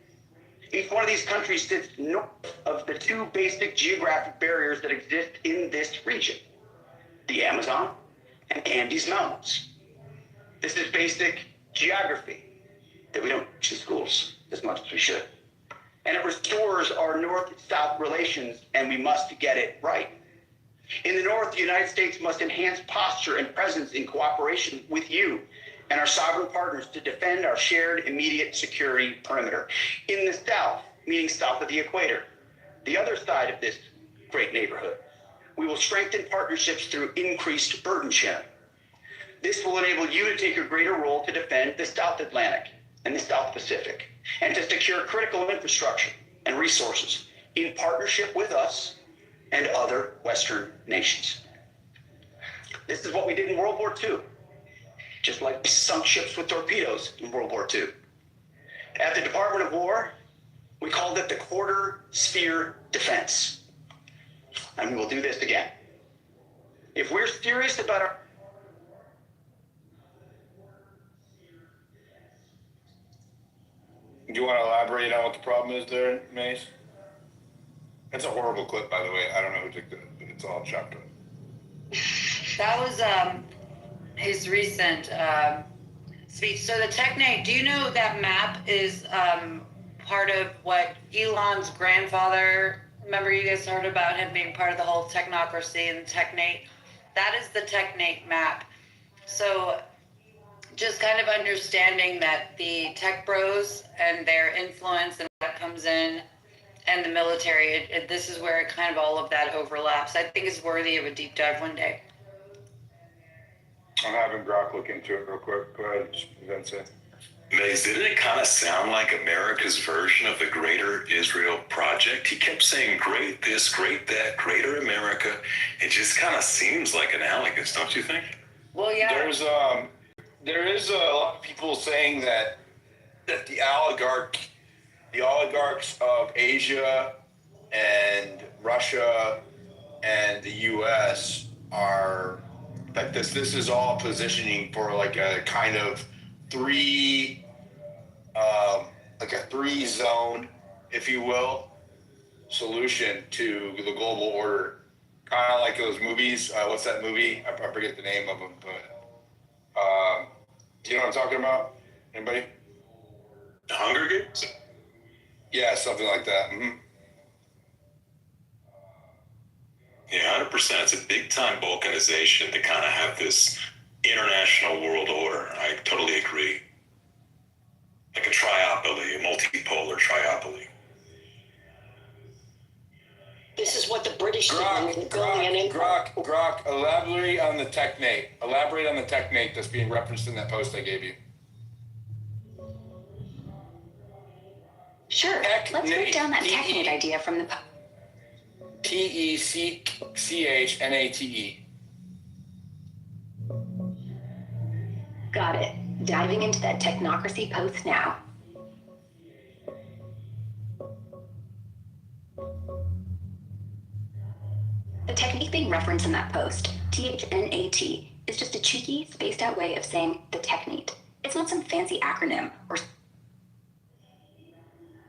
Each one of these countries sits north of the two basic geographic barriers that exist in this region, the Amazon and Andes Mountains. This is basic geography that we don't teach in schools as much as we should. And it restores our north-south relations, and we must get it right. In the north, the United States must enhance posture and presence in cooperation with you and our sovereign partners to defend our shared immediate security perimeter. In the south, meaning south of the equator, the other side of this great neighborhood, we will strengthen partnerships through increased burden sharing. This will enable you to take a greater role to defend the South Atlantic and the South Pacific, and to secure critical infrastructure and resources in partnership with us and other Western nations. This is what we did in World War II, just like we sunk ships with torpedoes in World War II. At the Department of War, we called it the quarter sphere defense. And we will do this again. If we're serious about our Do you want to elaborate on what the problem is there, Mace? That's a horrible clip, by the way. I don't know who took that, but it's all chopped up. That was his recent speech. So the Technate, do you know that map is part of what Elon's grandfather, remember you guys heard about him being part of the whole technocracy and Technate? That is the Technate map. So just kind of understanding that the tech bros and their influence and that comes in, and the military, this is where kind of all of that overlaps. I think it's worthy of a deep dive one day. I'm having Grok look into it real quick. Go ahead, Vincent. Maze, didn't it kind of sound like America's version of the Greater Israel Project? He kept saying, great this, great that, Greater America. It just kind of seems like analogous, don't you think? Well, yeah. There is a lot of people saying that the oligarchs of Asia and Russia and the U.S. are like this is all positioning for like a kind of three zone, if you will, solution to the global order. Kind of like those movies. What's that movie? I forget the name of them, but do you know what I'm talking about? Anybody? Hunger Games? Yeah, something like that. Mm-hmm. Yeah, 100%. It's a big-time balkanization to kind of have this international world order. I totally agree. Like a triopoly, a multipolar triopoly. This is what the British did when they were building an empire. Grok, elaborate on the Technate. Elaborate on the Technate that's being referenced in that post I gave you. Sure. Let's break down that Technate idea from the... TECCHNATE. Got it. Diving into that technocracy post now. The technique being referenced in that post, THNAT, is just a cheeky, spaced-out way of saying the Technate. It's not some fancy acronym or...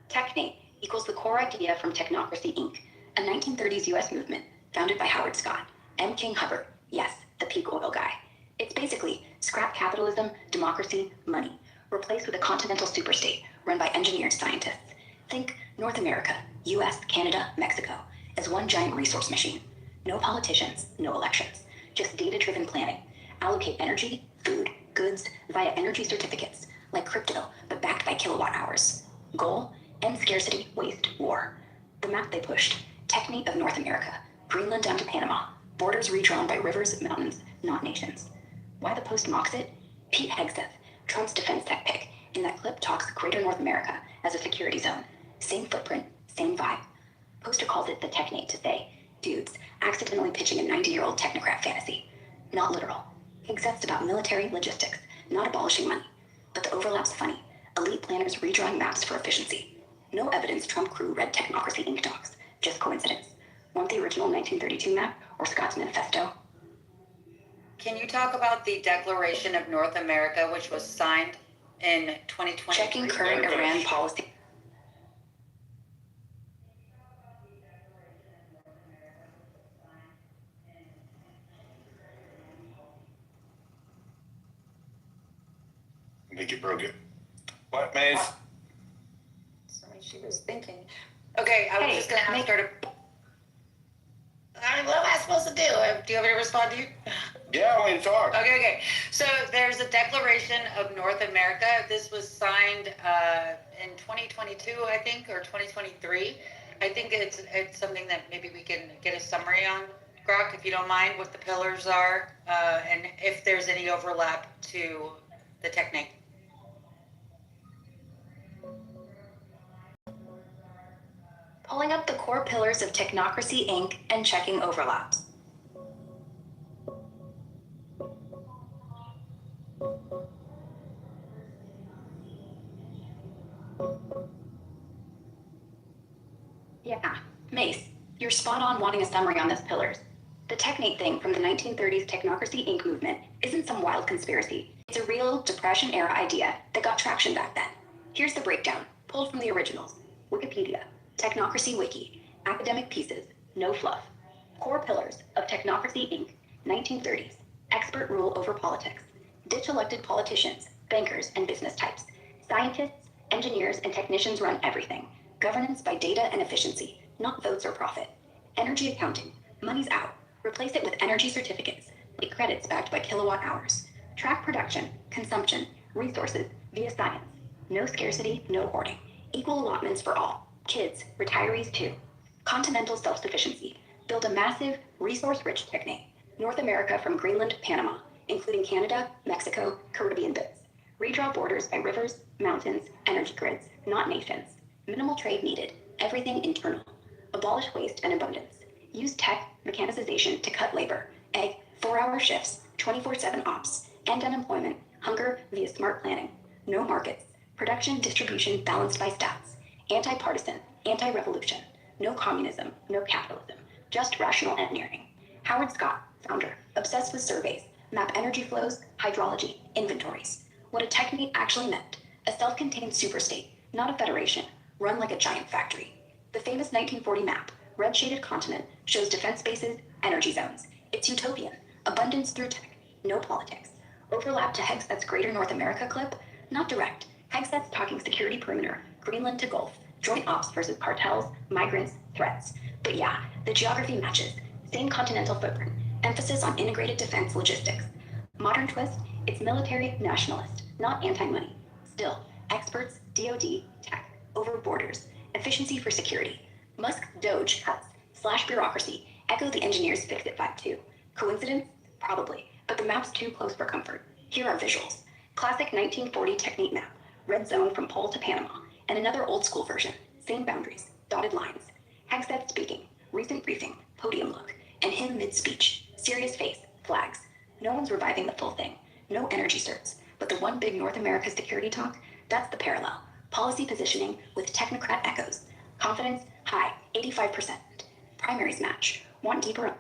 Technate equals the core idea from Technocracy, Inc., a 1930s U.S. movement founded by Howard Scott, M. King Hubbard, yes, the peak oil guy. It's basically scrap capitalism, democracy, money, replaced with a continental superstate run by engineered scientists. Think North America, U.S., Canada, Mexico, as one giant resource machine. No politicians, no elections, just data-driven planning. Allocate energy, food, goods via energy certificates, like crypto, but backed by kilowatt hours. Goal, end scarcity, waste, war. The map they pushed, Technate of North America, Greenland down to Panama, borders redrawn by rivers, mountains, not nations. Why the Post mocks it? Pete Hegseth, Trump's defense tech pick, in that clip talks Greater North America as a security zone. Same footprint, same vibe. Poster calls it the Technate to say, dudes, accidentally pitching a 90-year-old technocrat fantasy. Not literal. Hegseth's about military logistics, not abolishing money. But the overlap's funny. Elite planners redrawing maps for efficiency. No evidence Trump crew read Technocracy Inc. docs. Just coincidence. Want the original 1932 map or Scott's manifesto? Can you talk about the Declaration of North America, which was signed in 2020? Checking current Iran policy. I think you broke it. What, Maze? Sorry, she was thinking. Okay, I was just going to ask her to... What am I supposed to do? Do you want me to respond to you? Yeah, I want you to talk. Okay. So there's a Declaration of North America. This was signed in 2022, I think, or 2023. I think it's something that maybe we can get a summary on, Grok, if you don't mind, what the pillars are, and if there's any overlap to the technique. Pulling up the core pillars of Technocracy, Inc. and checking overlaps. Yeah, Mace, you're spot on wanting a summary on those pillars. The Technate thing from the 1930s Technocracy, Inc. movement isn't some wild conspiracy. It's a real Depression-era idea that got traction back then. Here's the breakdown, pulled from the originals. Wikipedia. Technocracy Wiki, academic pieces, no fluff. Core pillars of Technocracy, Inc., 1930s, expert rule over politics. Ditch elected politicians, bankers, and business types. Scientists, engineers, and technicians run everything. Governance by data and efficiency, not votes or profit. Energy accounting, money's out. Replace it with energy certificates. Like credits backed by kilowatt hours. Track production, consumption, resources via science. No scarcity, no hoarding. Equal allotments for all. Kids, retirees too. Continental self-sufficiency. Build a massive, resource-rich technate. North America from Greenland to Panama, including Canada, Mexico, Caribbean bits. Redraw borders by rivers, mountains, energy grids, not nations. Minimal trade needed. Everything internal. Abolish waste and abundance. Use tech, mechanicization to cut labor. Egg, 4-hour shifts, 24/7 ops. End unemployment, hunger via smart planning. No markets. Production distribution balanced by stats. Anti-partisan, anti-revolution. No communism, no capitalism. Just rational engineering. Howard Scott, founder, obsessed with surveys, map energy flows, hydrology, inventories. What a technate actually meant. A self-contained superstate, not a federation, run like a giant factory. The famous 1940 map, red-shaded continent, shows defense bases, energy zones. It's utopian. Abundance through tech, no politics. Overlap to Hegseth's Greater North America clip? Not direct. Hegseth's talking security perimeter, Greenland to Gulf, joint ops versus cartels, migrants, threats. But yeah, the geography matches. Same continental footprint. Emphasis on integrated defense logistics. Modern twist, it's military nationalist, not anti-money. Still, experts, DoD, tech, over borders, efficiency for security. Musk Doge cuts, slash bureaucracy, echo the engineers fix-it vibe too. Coincidence? Probably, but the map's too close for comfort. Here are visuals. Classic 1940 technique map, red zone from Pole to Panama, and another old school version, same boundaries, dotted lines. Hegseth speaking, recent briefing, podium look, and him mid-speech, serious face, flags. No one's reviving the full thing. No energy certs. But the one big North America security talk, that's the parallel. Policy positioning with technocrat echoes. Confidence, high, 85%. Primaries match. Want deeper?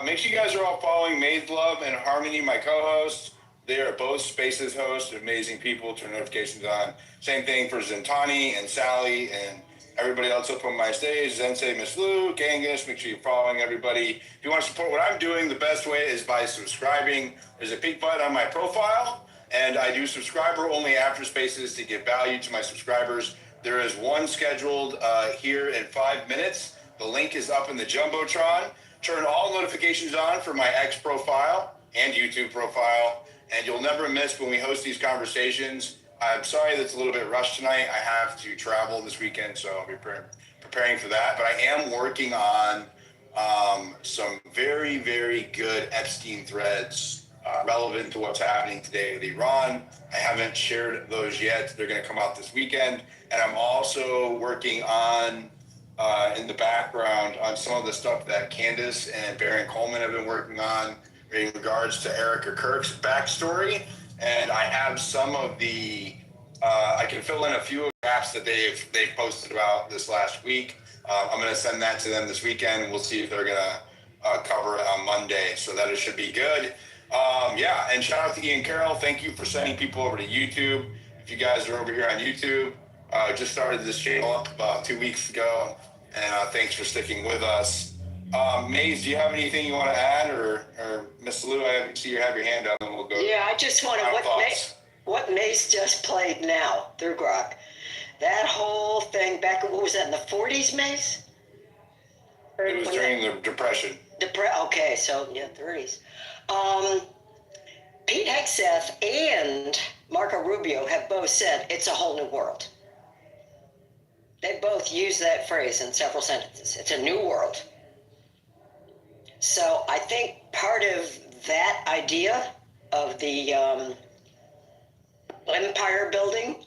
Make sure you guys are all following Maze Love and Harmony, my co-hosts. They are both Spaces hosts, amazing people. Turn notifications on. Same thing for Zentani and Sally and everybody else up on my stage. Zensei, Miss Lou, Gangus. Make sure you're following everybody. If you want to support what I'm doing, the best way is by subscribing. There's a pink button on my profile, and I do subscriber only after Spaces to give value to my subscribers. There is one scheduled here in 5 minutes. The link is up in the Jumbotron. Turn all notifications on for my X profile and YouTube profile, and you'll never miss when we host these conversations. I'm sorry that's a little bit rushed tonight. I have to travel this weekend, so I'll be preparing for that. But I am working on some very, very good Epstein threads relevant to what's happening today with Iran. I haven't shared those yet. They're going to come out this weekend. And I'm also working on, in the background, on some of the stuff that Candace and Baron Coleman have been working on in regards to Erica Kirk's backstory. And I have some of the, I can fill in a few gaps that they've posted about this last week. I'm going to send that to them this weekend. We'll see if they're going to cover it on Monday. So that it should be good. Yeah, and shout out to Ian Carroll. Thank you for sending people over to YouTube. If you guys are over here on YouTube, just started this channel up about 2 weeks ago. And thanks for sticking with us. Maze, do you have anything you want to add? Or Miss Lou, I see you have your hand up, and we'll go. Yeah, I just want to, what Mace just played now through Grok. That whole thing back, what was that, in the 40s, Mace? It was during the Depression. Okay, so yeah, 30s. Pete Hegseth and Marco Rubio have both said it's a whole new world. They both use that phrase in several sentences. It's a new world. So I think part of that idea of the empire building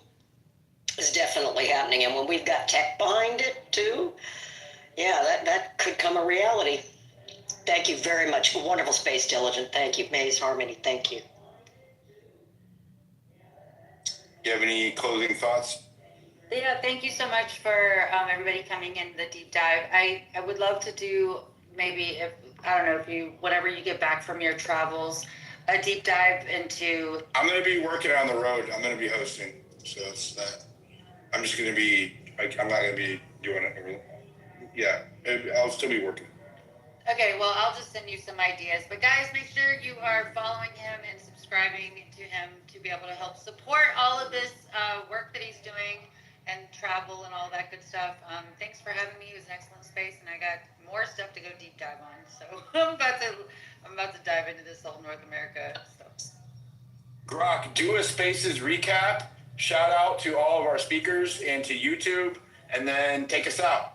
is definitely happening. And when we've got tech behind it too, yeah, that could come a reality. Thank you very much. Wonderful Space Diligent. Thank you. Maze Harmony. Thank you. You have any closing thoughts? Yeah, thank you so much for everybody coming in the deep dive. I would love to do maybe, if I don't know, if you, whatever you get back from your travels, a deep dive into. I'm going to be working on the road. I'm going to be hosting. So it's that. I'm just going to be, I'm not going to be doing it. Yeah, I'll still be working. Okay, well, I'll just send you some ideas. But guys, make sure you are following him and subscribing to him to be able to help support all of this work that he's doing and travel and all that good stuff. Thanks for having me. It was an excellent space, and I got more stuff to go deep dive on. So I'm about to dive into this whole North America stuff. Grok, do a Spaces recap. Shout out to all of our speakers and to YouTube, and then take us out.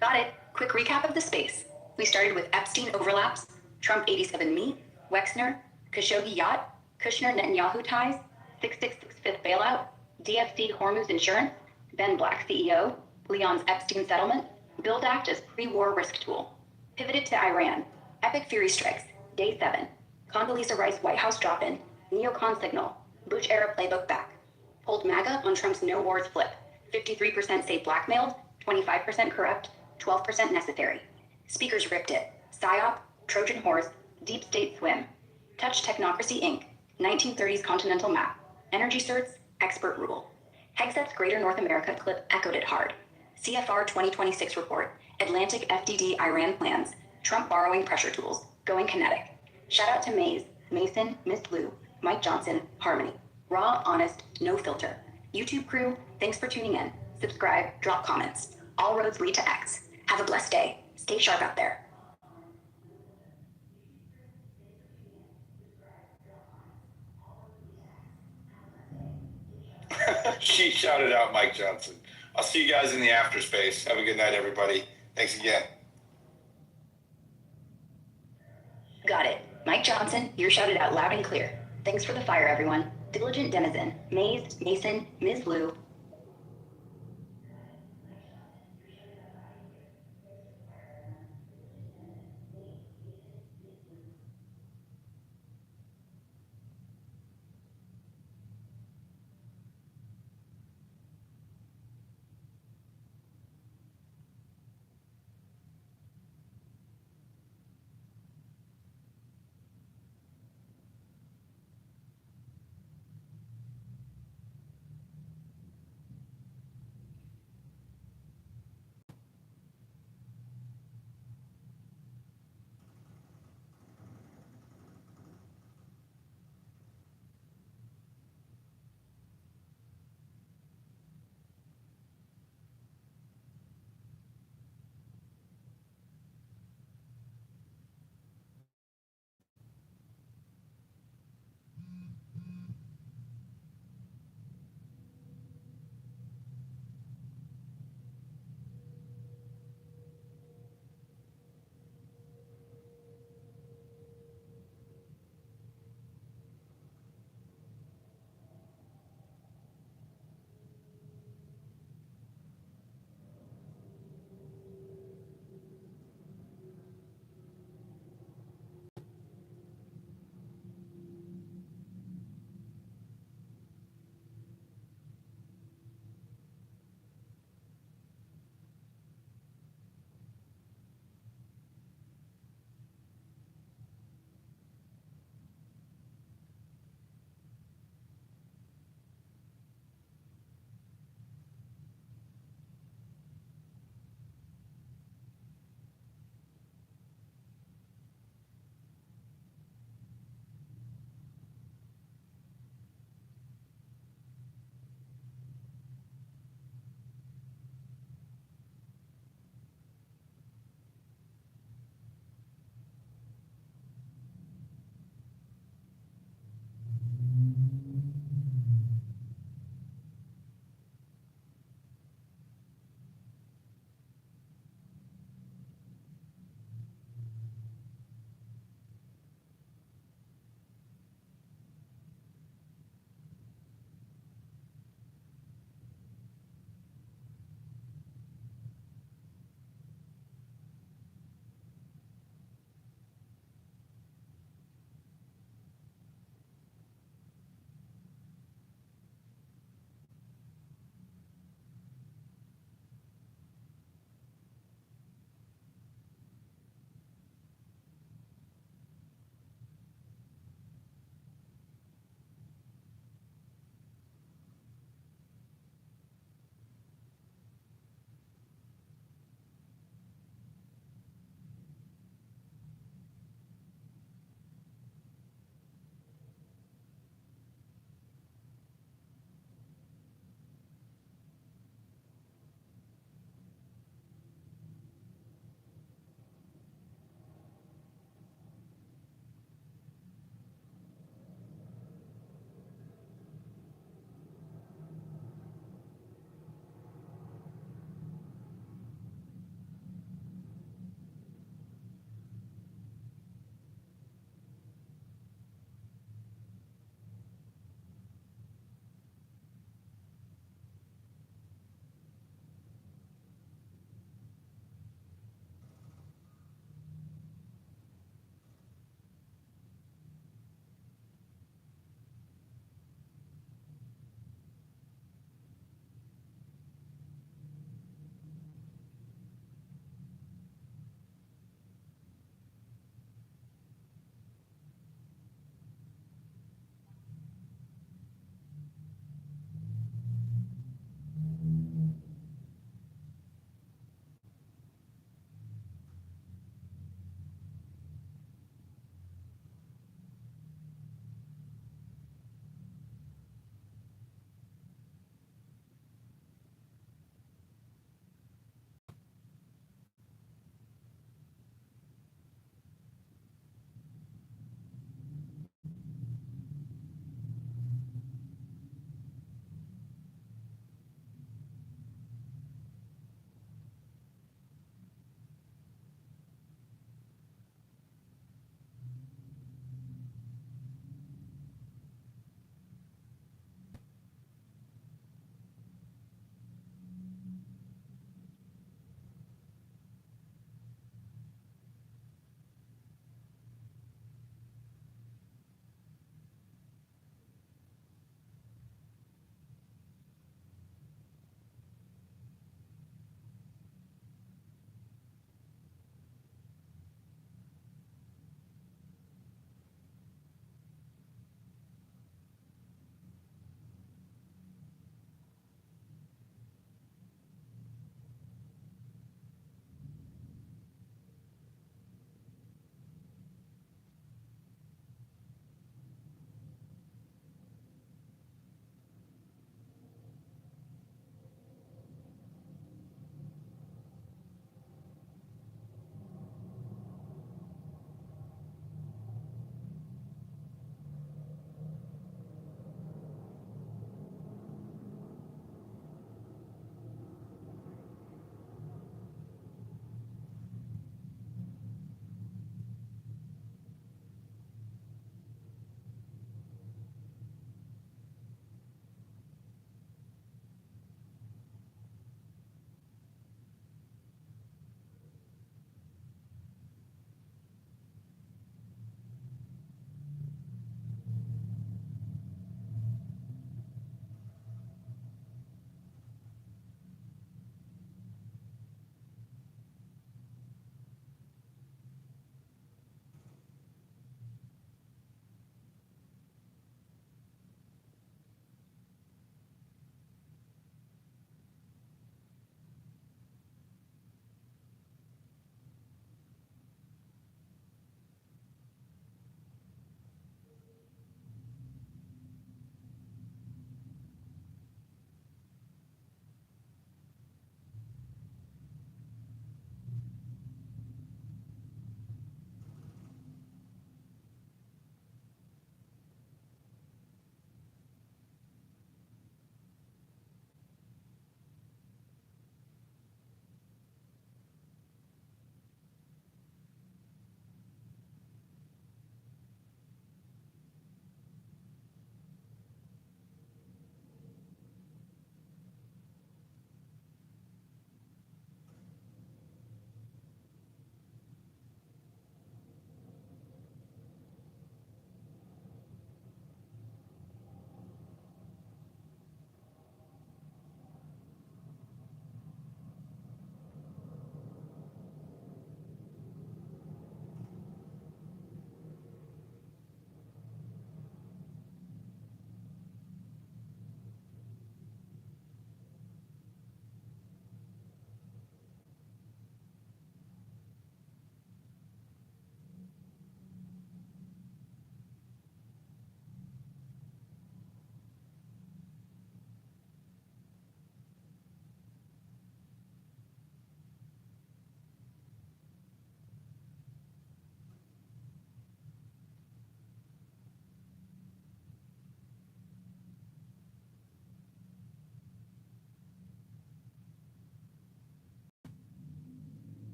Got it. Quick recap of the space. We started with Epstein overlaps, Trump 87 me, Wexner, Khashoggi yacht, Kushner Netanyahu ties, 666 fifth bailout, DFC Hormuz insurance, Ben Black CEO, Leon's Epstein settlement, Build Act as pre-war risk tool. Pivoted to Iran, epic fury strikes, day 7, Condoleezza Rice White House drop-in, neocon signal, Bush era playbook back. Pulled MAGA on Trump's no wars flip, 53% say blackmailed, 25% corrupt, 12% necessary. Speakers ripped it. PSYOP, Trojan Horse, Deep State Swim. Touch Technocracy Inc., 1930s Continental Map. Energy certs, expert rule. Hegseth's Greater North America clip echoed it hard. CFR 2026 report, Atlantic FDD Iran plans, Trump borrowing pressure tools, going kinetic. Shout out to Maze, Mason, Miss Blue, Mike Johnson, Harmony. Raw, honest, no filter. YouTube crew, thanks for tuning in. Subscribe, drop comments. All roads lead to X. Have a blessed day. Stay sharp out there. She shouted out Mike Johnson. I'll see you guys in the after space. Have a good night, everybody. Thanks again. Got it. Mike Johnson, you're shouted out loud and clear. Thanks for the fire, everyone. Diligent Denizen, Maze, Mason, Ms. Blue,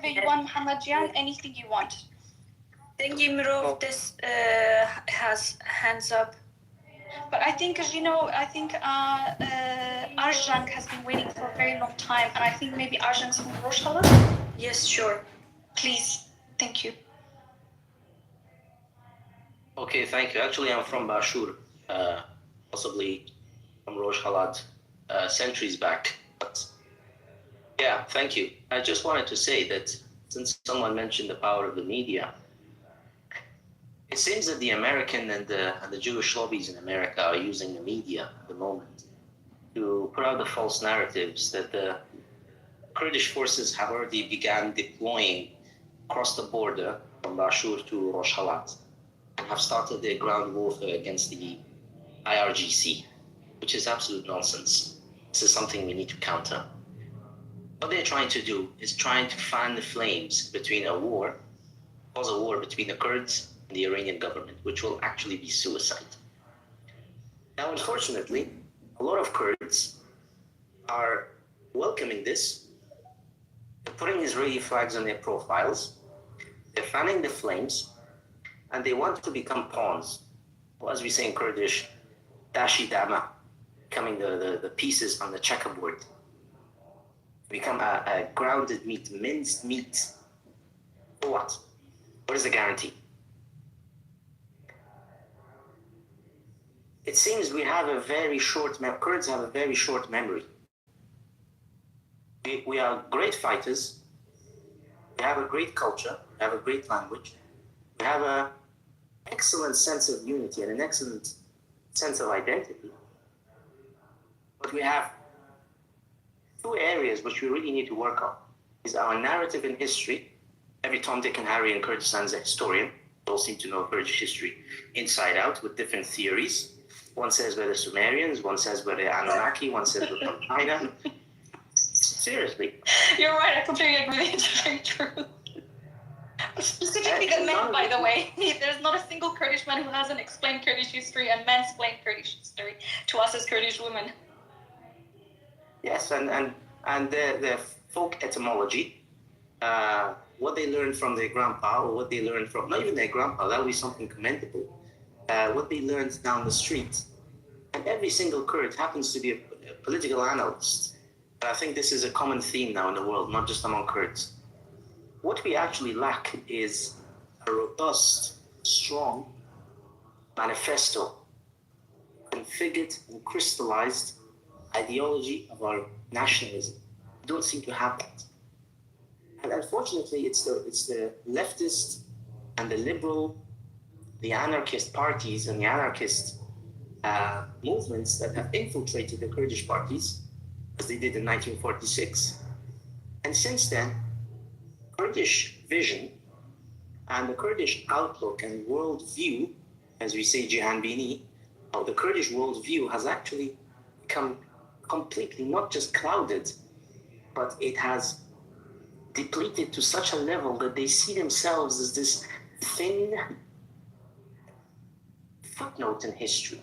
you want, Muhammad Jian, anything you want. Thank you, Mirov. This has hands up. But I think, I think Arjang has been waiting for a very long time, and I think maybe Arjang's from Rojava. Yes, sure. Please, thank you. Okay, thank you. Actually, I'm from Bashur, possibly from Rosh Halad, centuries back. But yeah, thank you. I just wanted to say that since someone mentioned the power of the media, it seems that the American and the Jewish lobbies in America are using the media at the moment to put out the false narratives that the Kurdish forces have already begun deploying across the border from Bashur to Rosh Halat and have started their ground warfare against the IRGC, which is absolute nonsense. This is something we need to counter. What they're trying to do is trying to fan the flames between a war, cause a war between the Kurds and the Iranian government, which will actually be suicide. Now, unfortunately, a lot of Kurds are welcoming this. They're putting Israeli flags on their profiles. They're fanning the flames, and they want to become pawns, or as we say in Kurdish, dashi dama, becoming the pieces on the checkerboard. Become a grounded meat, minced meat. For what? What is the guarantee? It seems Kurds have a very short memory. We are great fighters. We have a great culture. We have a great language. We have an excellent sense of unity and an excellent sense of identity. But we have two areas which we really need to work on. Is our narrative in history. Every Tom, Dick, and Harry in Kurdistan is a historian. They all seem to know Kurdish history inside out with different theories. One says we're the Sumerians, one says we're the Anunnaki, one says we're from China. Seriously. You're right, I completely agree. It's very true. Specifically the men, by the way. There's not a single Kurdish man who hasn't explained Kurdish history and mansplained Kurdish history to us as Kurdish women. Yes, and their folk etymology, what they learned from their grandpa, or what they learned from, not even their grandpa, that would be something commendable, what they learned down the street. And every single Kurd happens to be a political analyst. But I think this is a common theme now in the world, not just among Kurds. What we actually lack is a robust, strong manifesto, configured and crystallized ideology of our nationalism. We don't seem to have that. And unfortunately, it's the leftist and the liberal, the anarchist parties and the anarchist movements that have infiltrated the Kurdish parties, as they did in 1946. And since then, Kurdish vision and the Kurdish outlook and worldview, as we say Cihan Bini, the Kurdish worldview has actually become completely not just clouded, but it has depleted to such a level that they see themselves as this thin footnote in history.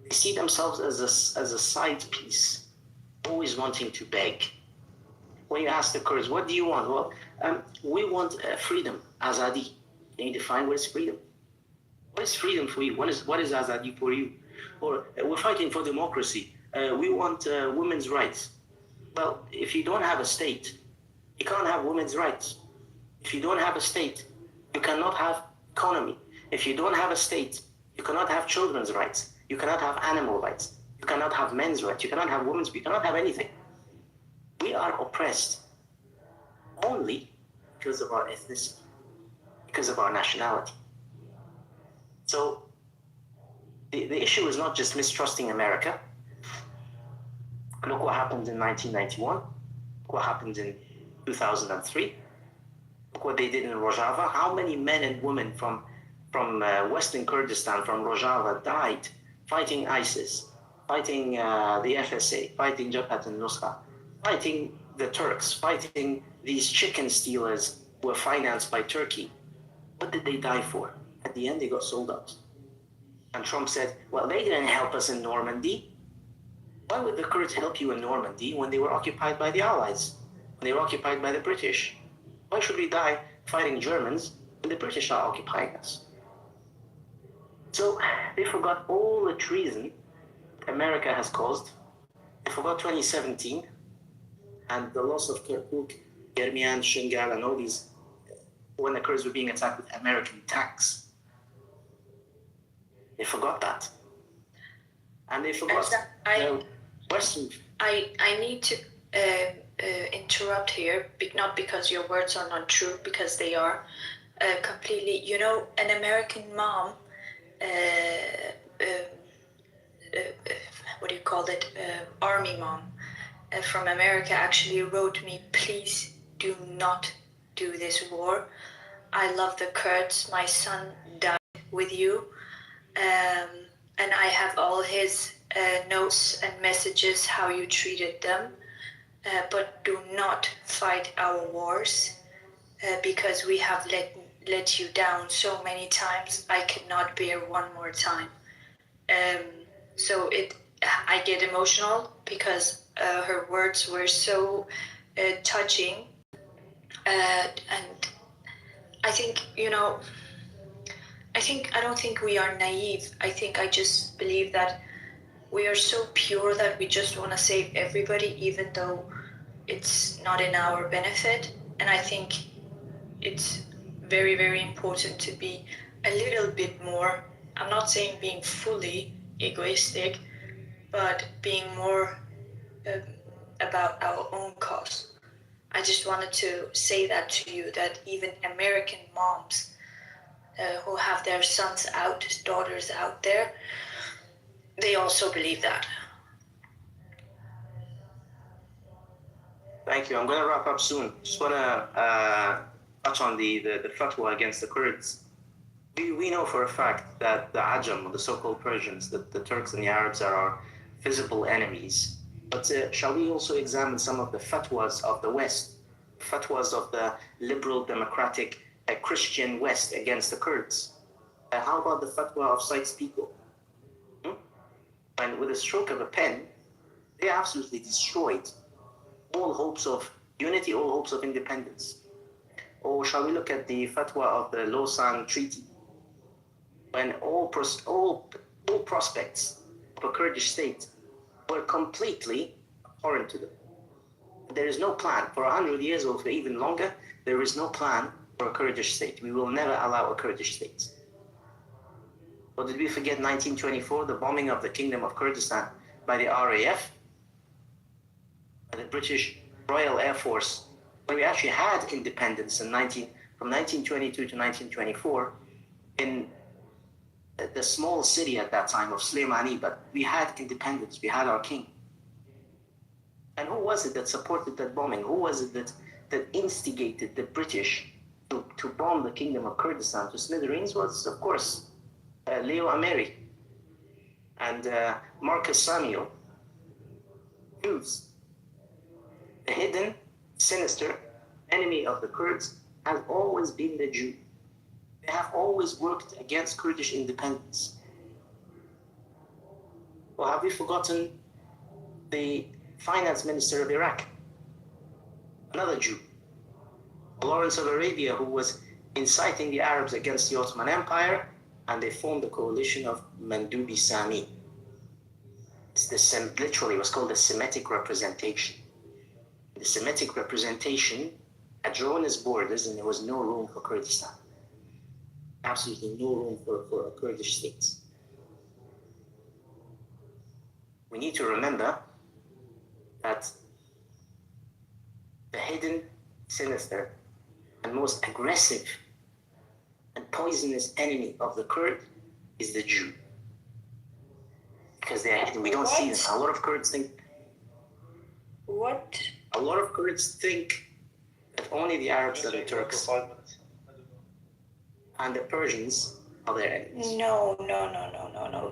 They see themselves as a side piece, always wanting to beg. When you ask the Kurds, what do you want? Well, we want freedom, azadi. Can you define what is freedom? What is freedom for you? What is azadi for you? Or we're fighting for democracy. We want women's rights. Well, if you don't have a state, you can't have women's rights. If you don't have a state, you cannot have economy. If you don't have a state, you cannot have children's rights. You cannot have animal rights. You cannot have men's rights. You cannot have women's rights. You cannot have anything. We are oppressed only because of our ethnicity, because of our nationality. So the issue is not just mistrusting America. Look what happened in 1991. Look what happened in 2003. Look what they did in Rojava. How many men and women from Western Kurdistan, from Rojava, died fighting ISIS, fighting the FSA, fighting Jabhat al-Nusra, fighting the Turks, fighting these chicken stealers who were financed by Turkey. What did they die for? At the end, they got sold out. And Trump said, well, they didn't help us in Normandy. Why would the Kurds help you in Normandy when they were occupied by the Allies, when they were occupied by the British? Why should we die fighting Germans when the British are occupying us? So they forgot all the treason America has caused. They forgot 2017 and the loss of Kirkuk, Germian, Shingal, and all these, when the Kurds were being attacked with American tanks. They forgot that. And they forgot the Western. I need to interrupt here, not because your words are not true, because they are completely. You know, an American mom, what do you call it? Army mom from America actually wrote me, please do not do this war. I love the Kurds. My son died with you. And I have all his notes and messages, how you treated them. But do not fight our wars because we have let you down so many times. I cannot bear one more time. So I get emotional because her words were so touching. And I think, you know, I don't think we are naive. I just believe that we are so pure that we just want to save everybody, even though it's not in our benefit. And I think it's very, very important to be a little bit more, I'm not saying being fully egoistic, but being more about our own cause. I just wanted to say that to you, that even American moms who have their sons out, daughters out there, they also believe that. Thank you. I'm going to wrap up soon. Just want to touch on the fatwa against the Kurds. We know for a fact that the Ajam, the so-called Persians, the Turks and the Arabs are our visible enemies. But shall we also examine some of the fatwas of the West, fatwas of the liberal, democratic, Christian West against the Kurds? How about the fatwa of Sykes-Picot? And with a stroke of a pen, they absolutely destroyed all hopes of unity, all hopes of independence. Or shall we look at the fatwa of the Lausanne Treaty, when all prospects of a Kurdish state were completely abhorrent to them. There is no plan for 100 years or for even longer. There is no plan for a Kurdish state. We will never allow a Kurdish state. Or did we forget 1924, the bombing of the Kingdom of Kurdistan by the RAF, by the British Royal Air Force, when we actually had independence from 1922 to 1924 in the small city at that time of Slimani, but we had independence, we had our king. And who was it that supported that bombing? Who was it that instigated the British to bomb the Kingdom of Kurdistan to smithereens? Was, of course, Leo Ameri and Marcus Samuel. Jews. The hidden, sinister enemy of the Kurds has always been the Jew. They have always worked against Kurdish independence. Or have we forgotten the finance minister of Iraq? Another Jew. Lawrence of Arabia, who was inciting the Arabs against the Ottoman Empire, and they formed a coalition of Mandubi Sami. Literally, it was called the Semitic representation. The Semitic representation had drawn its borders, and there was no room for Kurdistan. Absolutely no room for a Kurdish state. We need to remember that the hidden, sinister, and most aggressive and poisonous enemy of the Kurd is the Jew. Because they're hidden. We don't see them. A lot of Kurds think. What? A lot of Kurds think that only the Arabs and the Turks and the Persians are their enemies. No.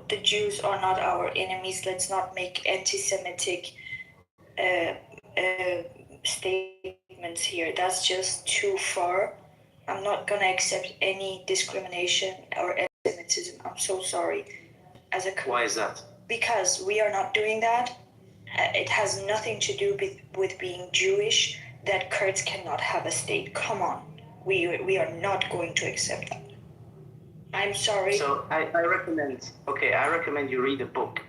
The Jews are not our enemies. Let's not make anti-Semitic statements here. That's just too far. I'm not gonna accept any discrimination or anti-Semitism. I'm so sorry. Why is that? Because we are not doing that. It has nothing to do with being Jewish. that Kurds cannot have a state. Come on, we are not going to accept that. I'm sorry. So I recommend you read a book.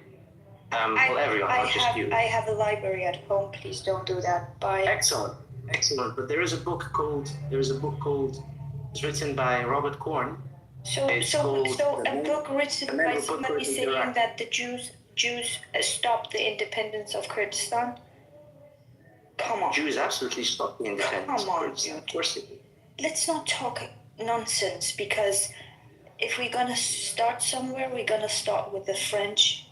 Well, everyone, not just you. I have a library at home. Please don't do that. Bye. Excellent. But there is a book called. It's written by Robert Korn. So a book written by somebody saying that the Jews stopped the independence of Kurdistan. Come on. Jews absolutely stopped the independence of Kurdistan. Of course they did. Let's not talk nonsense, because if we're gonna start somewhere, we're gonna start with the French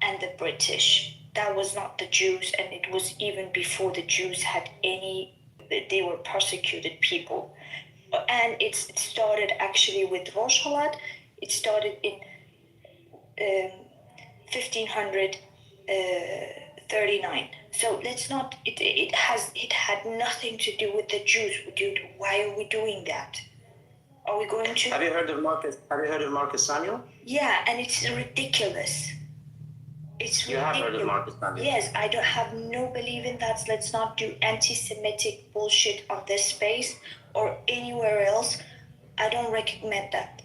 and the British. That was not the Jews, and it was even before the Jews had any. They were persecuted people. And it started actually with Rojhelat. It started in 1539. So let's not. It had nothing to do with the Jews, dude. Why are we doing that? Are we going to? Have you heard of Marcus Samuel? Yeah, and it's ridiculous. You have heard of Marcus Samuel? Yes, I don't have no belief in that. Let's not do anti-Semitic bullshit on this space or anywhere else. I don't recommend that.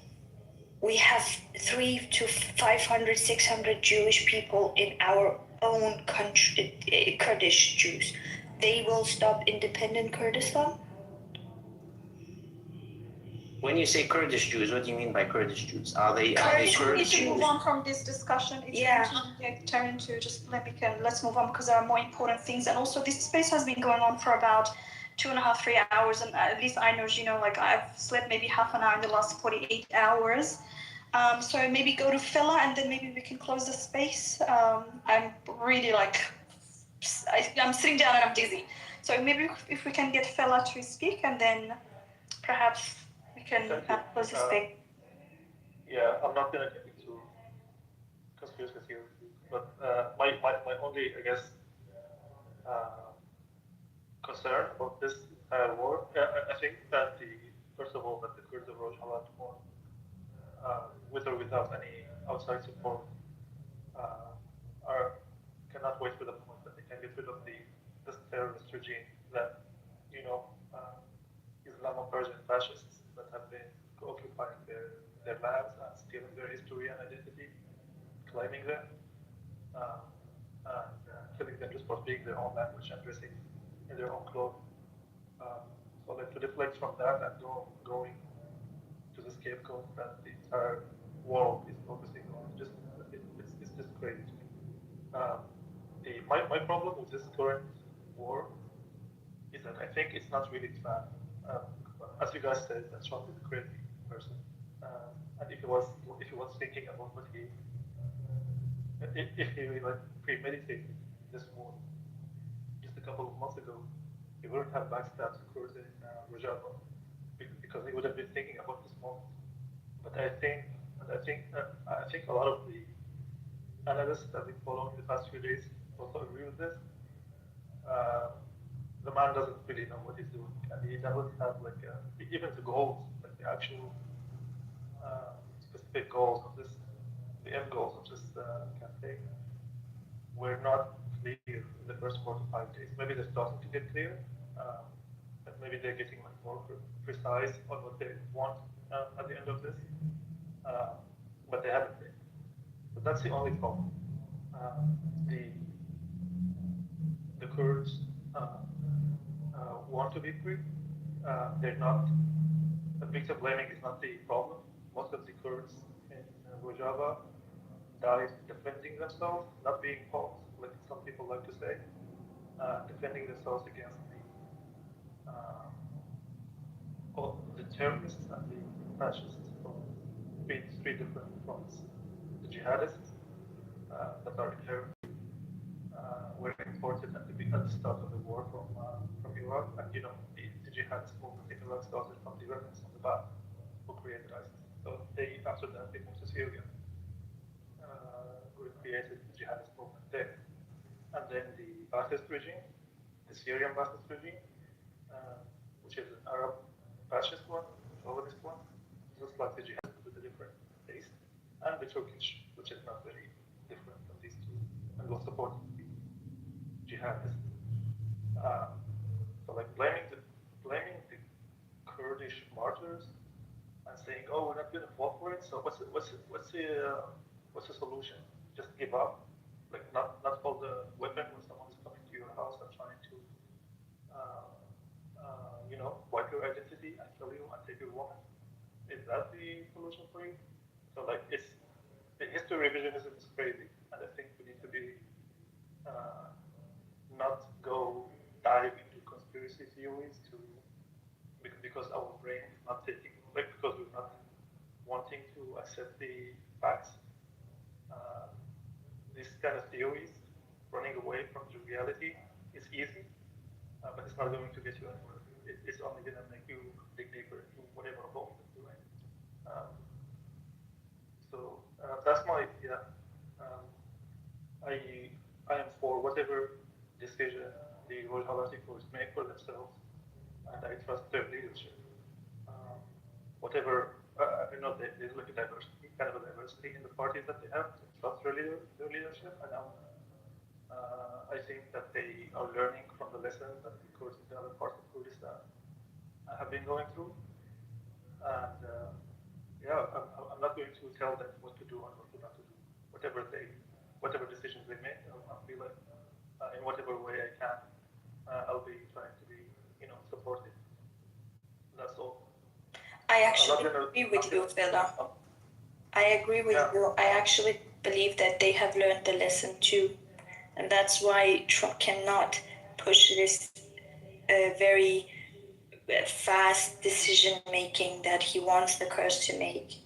We have 300 to 500, 600 Jewish people in our own country, Kurdish Jews. They will stop independent Kurdistan? When you say Kurdish Jews, what do you mean by Kurdish Jews? Are they Kurdish, we Kurd need to Jews? move on from this discussion. It's going to turn into just let's move on, because there are more important things. And also, this space has been going on for about 2.5, 3 hours, and at least I know, like I've slept maybe half an hour in the last 48 hours. So maybe go to Fila, and then maybe we can close the space. I'm really I'm sitting down and I'm dizzy. So maybe if we can get Fila to speak, and then perhaps we can close the space. Yeah, I'm not going to get into conspiracy theory, but my only, I guess, concern about this war, I think that first of all, that the Kurds of Rojhelat won, with or without any outside support, cannot wait for the point that they can get rid of this terrorist regime that, Islamo-Persian fascists that have been occupying their lands and stealing their history and identity, claiming them, and killing them just for speaking their own language and dressing in their own clothes. So to deflect from that and going to the scapegoat that the entire world is focusing on, it's just crazy to me. My problem with this current war is that I think it's not really planned. As you guys said, that Trump is a crazy person, and if he was thinking about if he premeditated this war just a couple of months ago, he wouldn't have backstabbed the Kurds in Rojava, because he would have been thinking about this moment. But I think a lot of the analysts that have been following the past few days also agree with this. The man doesn't really know what he's doing, and he doesn't have even the goals, the actual specific goals of this, the end goals of this campaign were not clear in the first 4 to 5 days. Maybe they're starting to get clear, but maybe they're getting more precise on what they want at the end of this, but they haven't been. But that's the only problem. The Kurds want to be free. They're not. Victim blaming is not the problem. Most of the Kurds in Rojava died defending themselves, not being fought, like some people like to say, defending themselves against the terrorists and the fascists from three different fronts. The jihadists that are inherent were imported at the start of the war from Iraq, and the jihadist movement in Iraq started from the rebels on the back who created ISIS. So after that they moved to Syria, who created the jihadist movement there, and then the Ba'athist regime, the Syrian Ba'athist regime, which is an Arab fascist one, Islamist one, just like the jihadist with a different taste, and the Turkish, which is not very different from these two, and will support the jihadists. So So what's the solution? Just give up, like not hold the weapon when someone is coming to your house and trying to, wipe your identity and kill you and take your woman. Is that the solution for you? So like the history revisionism is crazy, and I think we need to be not go dive into conspiracy theories because our brain is not taking, like, because we're not wanting to accept the facts. These kind of theories, running away from the reality, is easy, but it's not going to get you anywhere. It's only going to make you dig deeper into whatever hole you're in. So that's my idea. I am for whatever decision the Royal Halati Courts make for themselves, and I trust their leadership. Whatever, there's like a diversity, kind of a diversity in the parties that they have. I trust their leadership, and I think that they are learning from the lessons that the courts in the other parts of Kurdistan have been going through. And I'm not going to tell them what to do and what not to do. Whatever decisions they make, I'll be like, in whatever way I can, I'll be trying to be, supportive. That's all. I actually agree with you, Villa. I agree with you. I actually believe that they have learned the lesson too. And that's why Trump cannot push this very fast decision making that he wants the Kurds to make.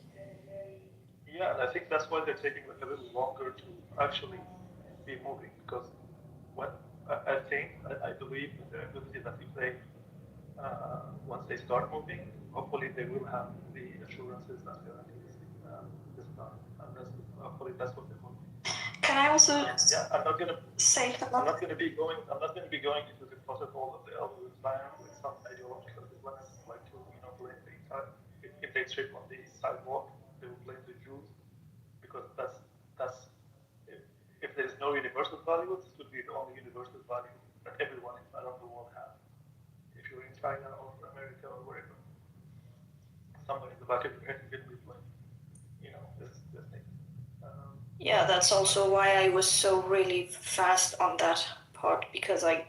Yeah, and I think that's why they're taking like a little longer to actually be moving, because what I believe in their ability that if they once they start moving, hopefully they will have the assurances and guarantees this time, and hopefully that's what they're hoping. Can I also I'm not gonna say I'm not gonna be going into the protocol of the elder Islam with some ideological Islamists like to blame the entire. If they trip on the sidewalk, they will blame the Jews, because that's if there is no universal value, this would be the only universal value that everyone around the world has. If you're in China or America or wherever, somewhere in the back of your head, you're going to be playing, this thing. Yeah, that's also why I was so really fast on that part, because I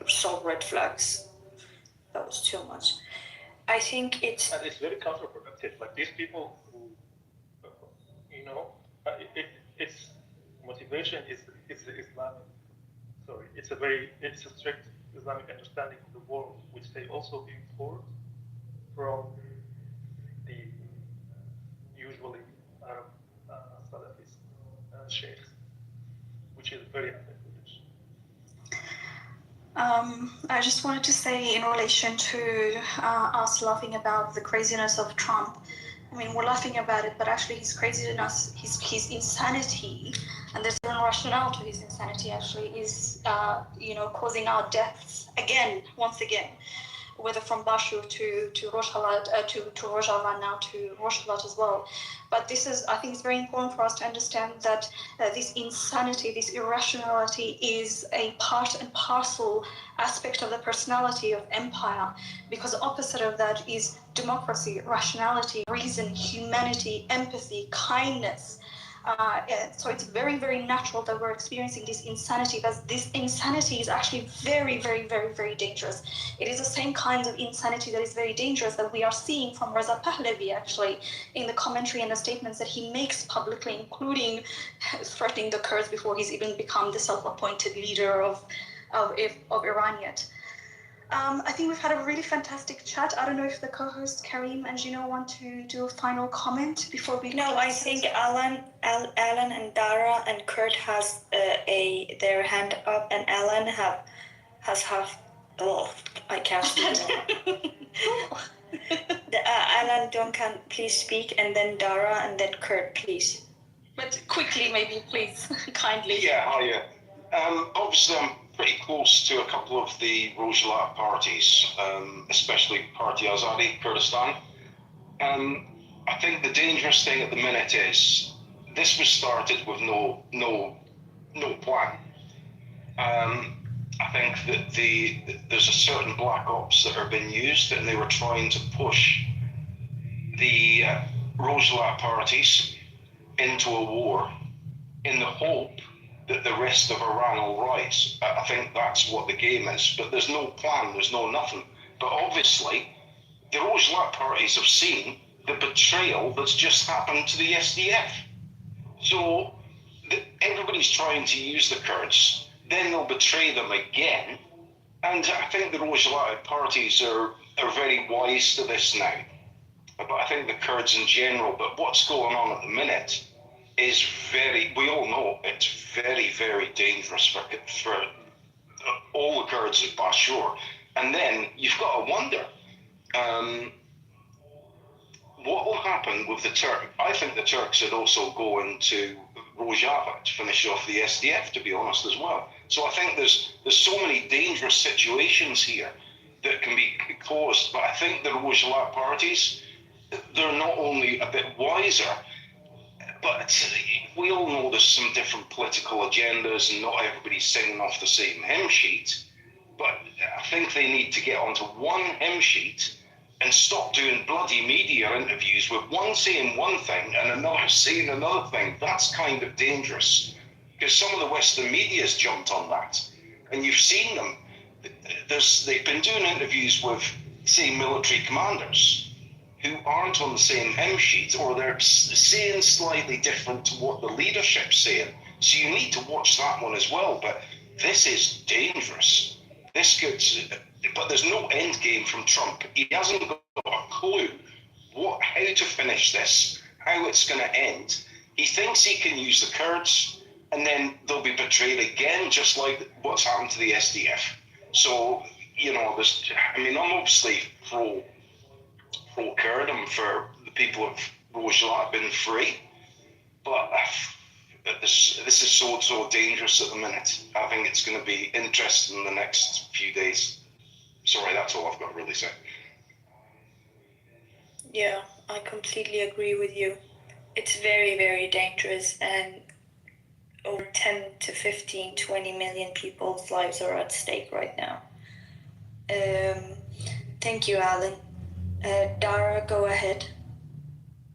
saw red flags. That was too much. I think it's... And it's very counterproductive. Like these people who, its motivation is the Islamic. Sorry, it's a strict Islamic understanding of the world, which they also import from the usually Arab Salafist sheikhs, which is very anti-Kurdish. I just wanted to say in relation to us laughing about the craziness of Trump. I mean, we're laughing about it, but actually his craziness, his insanity, and there's no rationale to his insanity actually, is, causing our deaths once again, whether from Bashur to Rojava, to Rojava, now to Rojava as well. But I think it's very important for us to understand that this insanity, this irrationality is a part and parcel aspect of the personality of empire, because the opposite of that is democracy, rationality, reason, humanity, empathy, kindness. So it's very, very natural that we're experiencing this insanity, but this insanity is actually very, very, very, very dangerous. It is the same kind of insanity that is very dangerous that we are seeing from Reza Pahlavi, actually, in the commentary and the statements that he makes publicly, including threatening the Kurds before he's even become the self-appointed leader of Iran yet. I think we've had a really fantastic chat. I don't know if the co-hosts Karim and Gino want to do a final comment before we. No, I think Alan and Dara and Kurt has their hand up, and Alan has half. Oh, I can't speak. Alan Duncan, please speak, and then Dara, and then Kurt, please. But quickly, maybe, please, kindly. Yeah. Obviously, I'm pretty close to a couple of the Rojava parties, especially Party Azadi, Kurdistan. I think the dangerous thing at the minute is this was started with no plan. I think that there's a certain black ops that are being used, and they were trying to push the Rojava parties into a war in the hope that the rest of Iran will rise. I think that's what the game is. But there's no plan, there's no nothing. But obviously, the Rojava parties have seen the betrayal that's just happened to the SDF. So everybody's trying to use the Kurds, then they'll betray them again. And I think the Rojava parties are very wise to this now. But I think the Kurds in general, but what's going on at the minute is we all know it's very, very dangerous for all the Kurds at Bashur. And then you've got to wonder, what will happen with the Turks? I think the Turks would also go into Rojava to finish off the SDF, to be honest, as well. So I think there's so many dangerous situations here that can be caused. But I think the Rojava parties, they're not only a bit wiser, but we all know there's some different political agendas and not everybody's singing off the same hymn sheet. But I think they need to get onto one hymn sheet and stop doing bloody media interviews with one saying one thing and another saying another thing. That's kind of dangerous, because some of the Western media's jumped on that. And you've seen them. They've been doing interviews with, say, military commanders who aren't on the same hymn sheet, or they're saying slightly different to what the leadership's saying. So you need to watch that one as well. But this is dangerous. But there's no end game from Trump. He hasn't got a clue how to finish this, how it's going to end. He thinks he can use the Kurds, and then they'll be betrayed again, just like what's happened to the SDF. So, I'm obviously pro-Kurd. I'm for the people of Rojava being free, but this is so dangerous at the minute. I think it's going to be interesting in the next few days. Sorry, that's all I've got to really say. Yeah, I completely agree with you. It's very, very dangerous, and over 10 to 15, 20 million people's lives are at stake right now. Thank you, Alan. Dara, go ahead.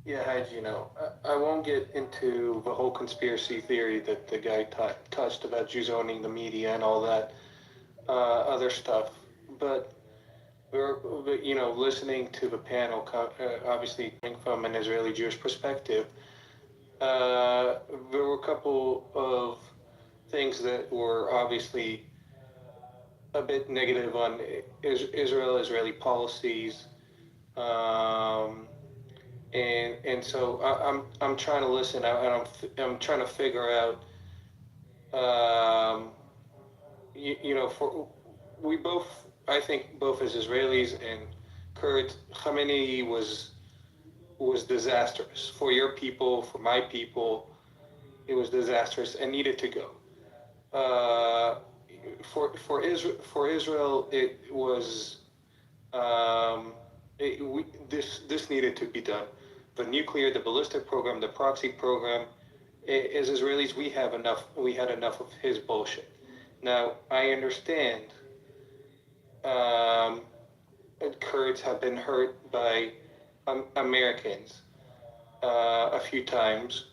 Yeah, hi, Gino. I won't get into the whole conspiracy theory that the guy touched about Jews owning the media and all that other stuff. But listening to the panel, obviously coming from an Israeli Jewish perspective, there were a couple of things that were obviously a bit negative on Israeli policies, and so I'm trying to listen, and I'm trying to figure out, I think both as Israelis and Kurds, Khamenei was disastrous for your people, for my people. It was disastrous and needed to go. For Israel, it was this needed to be done. The nuclear, the ballistic program, the proxy program. As Israelis, we had enough of his bullshit. Now I understand. Kurds have been hurt by Americans a few times,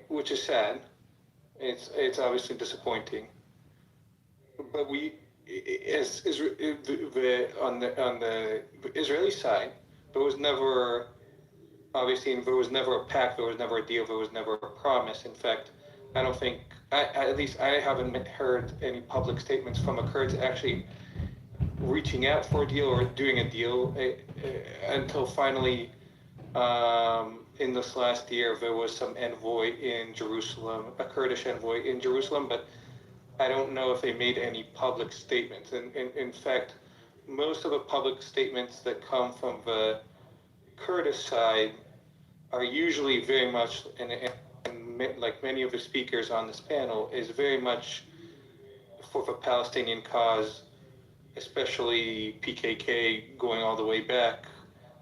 which is sad. It's obviously disappointing. But on the Israeli side, there was never a pact, there was never a deal, there was never a promise. In fact, I don't think, at least I haven't heard any public statements from the Kurds actually reaching out for a deal or doing a deal until finally, in this last year, there was some envoy in Jerusalem, a Kurdish envoy in Jerusalem, but I don't know if they made any public statements. And in fact, most of the public statements that come from the Kurdish side are usually very much, and like many of the speakers on this panel, is very much for the Palestinian cause, especially PKK going all the way back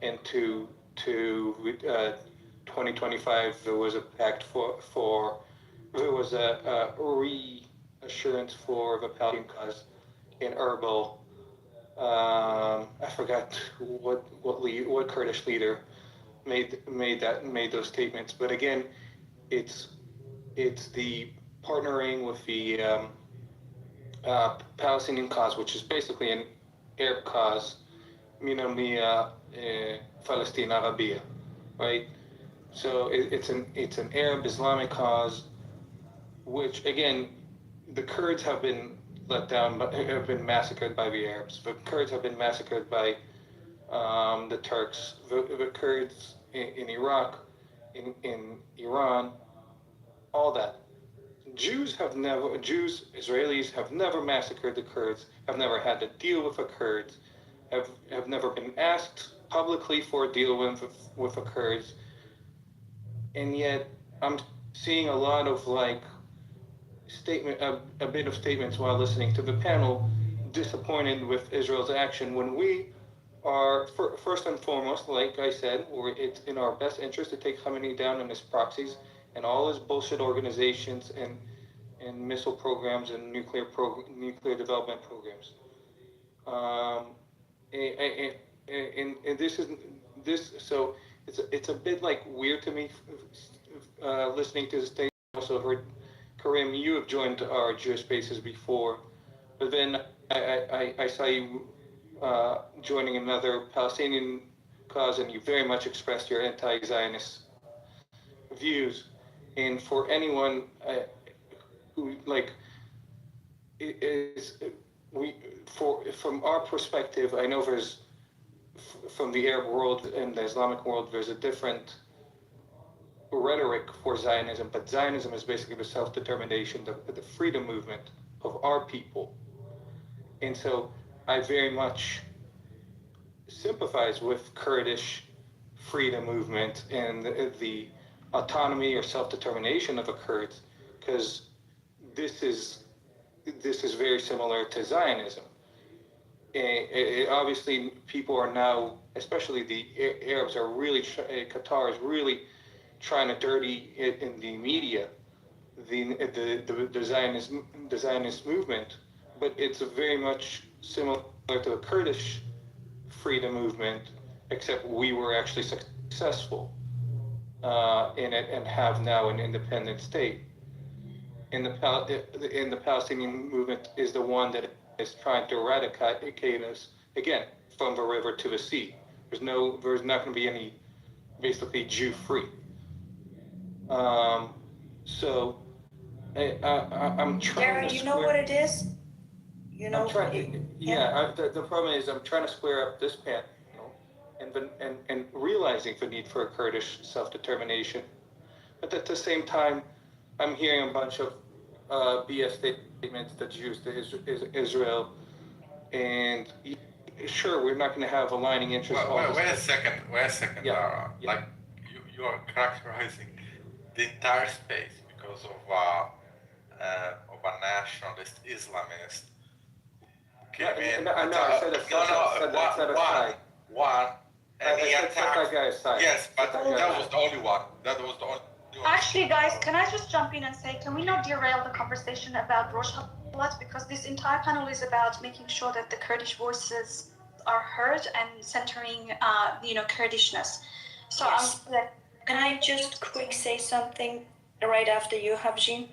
into 2025. There was a pact there was a reassurance for the Palestinian cause in Erbil. I forgot what Kurdish leader made those statements. But again, it's the partnering with the Palestinian cause, which is basically an Arab cause, Minamia Palestine Arabia, right? So it's an Arab Islamic cause, which again, the Kurds have been let down, have been massacred by the Arabs. The Kurds have been massacred by the Turks. The Kurds in Iraq, in Iran, all that. Israelis have never massacred the Kurds, have never had to deal with the Kurds, have never been asked publicly for a deal with the Kurds. And yet I'm seeing a lot of a bit of statements while listening to the panel, disappointed with Israel's action when we are, first and foremost, like I said, it's in our best interest to take Khamenei down and his proxies and all his bullshit organizations and missile programs and nuclear development programs. And so it's a bit weird to me listening to the state. Also heard, Karim, you have joined our Jewish Spaces before, but then I saw you joining another Palestinian cause, and you very much expressed your anti-Zionist views. And for anyone who from our perspective, I know there's from the Arab world and the Islamic world, there's a different rhetoric for Zionism, but Zionism is basically the self-determination, the freedom movement of our people. And so I very much sympathize with Kurdish freedom movement and the autonomy or self-determination of the Kurds, because this is very similar to Zionism. Obviously, people are now, especially the Arabs, are really Qatar is really trying to dirty it in the media, the Zionist movement, but it's very much similar to the Kurdish freedom movement, except we were actually successful in it and have now an independent state. And the Palestinian movement is the one that is trying to eradicate us again from the river to the sea. There's not going to be any basically Jew free. So I'm trying to. You know what it is? You know. The problem is I'm trying to square up this panel, and realizing the need for a Kurdish self-determination, but at the same time, I'm hearing a bunch of BS statements that Jews to Israel, and sure, we're not going to have aligning interests. Wait a second. Yeah. You are characterizing the entire space because of a nationalist Islamist. One. And he attacked. Yes, but that was the only one. Actually, guys, can I just jump in and say, can we not derail the conversation about Rosh Hashanah? Because this entire panel is about making sure that the Kurdish voices are heard and centering, Kurdishness. So yes. Can I just quick say something right after you, Habjin?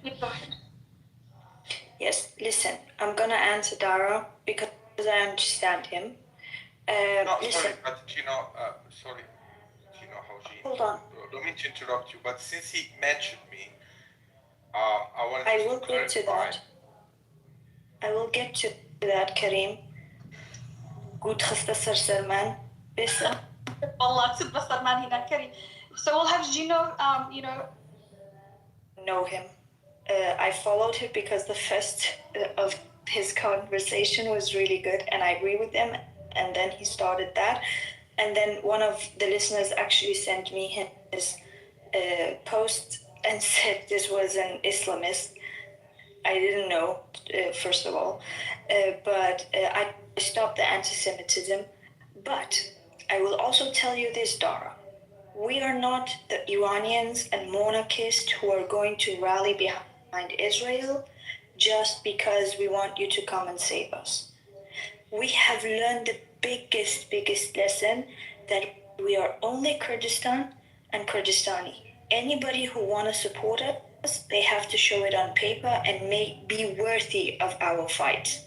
Yes, listen, I'm gonna answer Dara because I understand him. Sorry, but Habjin. Hold on. Don't mean to interrupt you, but since he mentioned me, I wanted to will get to that. I will get to that, Karim. Good خسته سرسرمن بسم والله تصير بسرمان هنا كريم. So we'll have Gino, know him. I followed him because the first of his conversation was really good and I agree with him, and then he started that, and then one of the listeners actually sent me his post and said this was an Islamist. I didn't know, first of all, but I stopped the anti-Semitism. But I will also tell you this, Dara. We are not the Iranians and monarchists who are going to rally behind Israel just because we want you to come and save us. We have learned the biggest lesson that We are only Kurdistan and Kurdistani. Anybody who want to support us, they have to show it on paper and be worthy of our fight.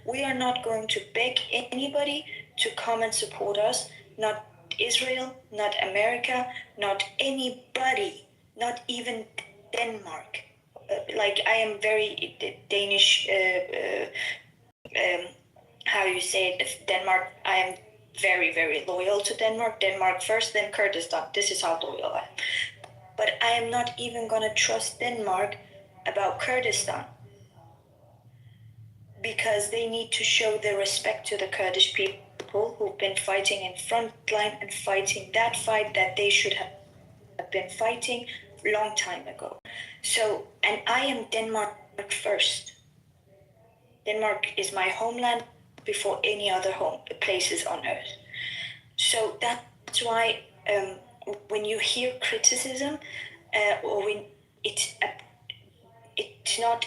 We are not going to beg anybody to come and support us, not Israel, not America, not anybody, not even Denmark. Like I am very Danish, how you say it, Denmark, I am very, very loyal to Denmark. Denmark first, then Kurdistan. This is how loyal I am. But I am not even going to trust Denmark about Kurdistan because they need to show their respect to the Kurdish people who've been fighting in front line and fighting that fight that they should have been fighting a long time ago. So, and I am Denmark first. Denmark is my homeland before any other places on earth. So that's why when you hear criticism or when it's not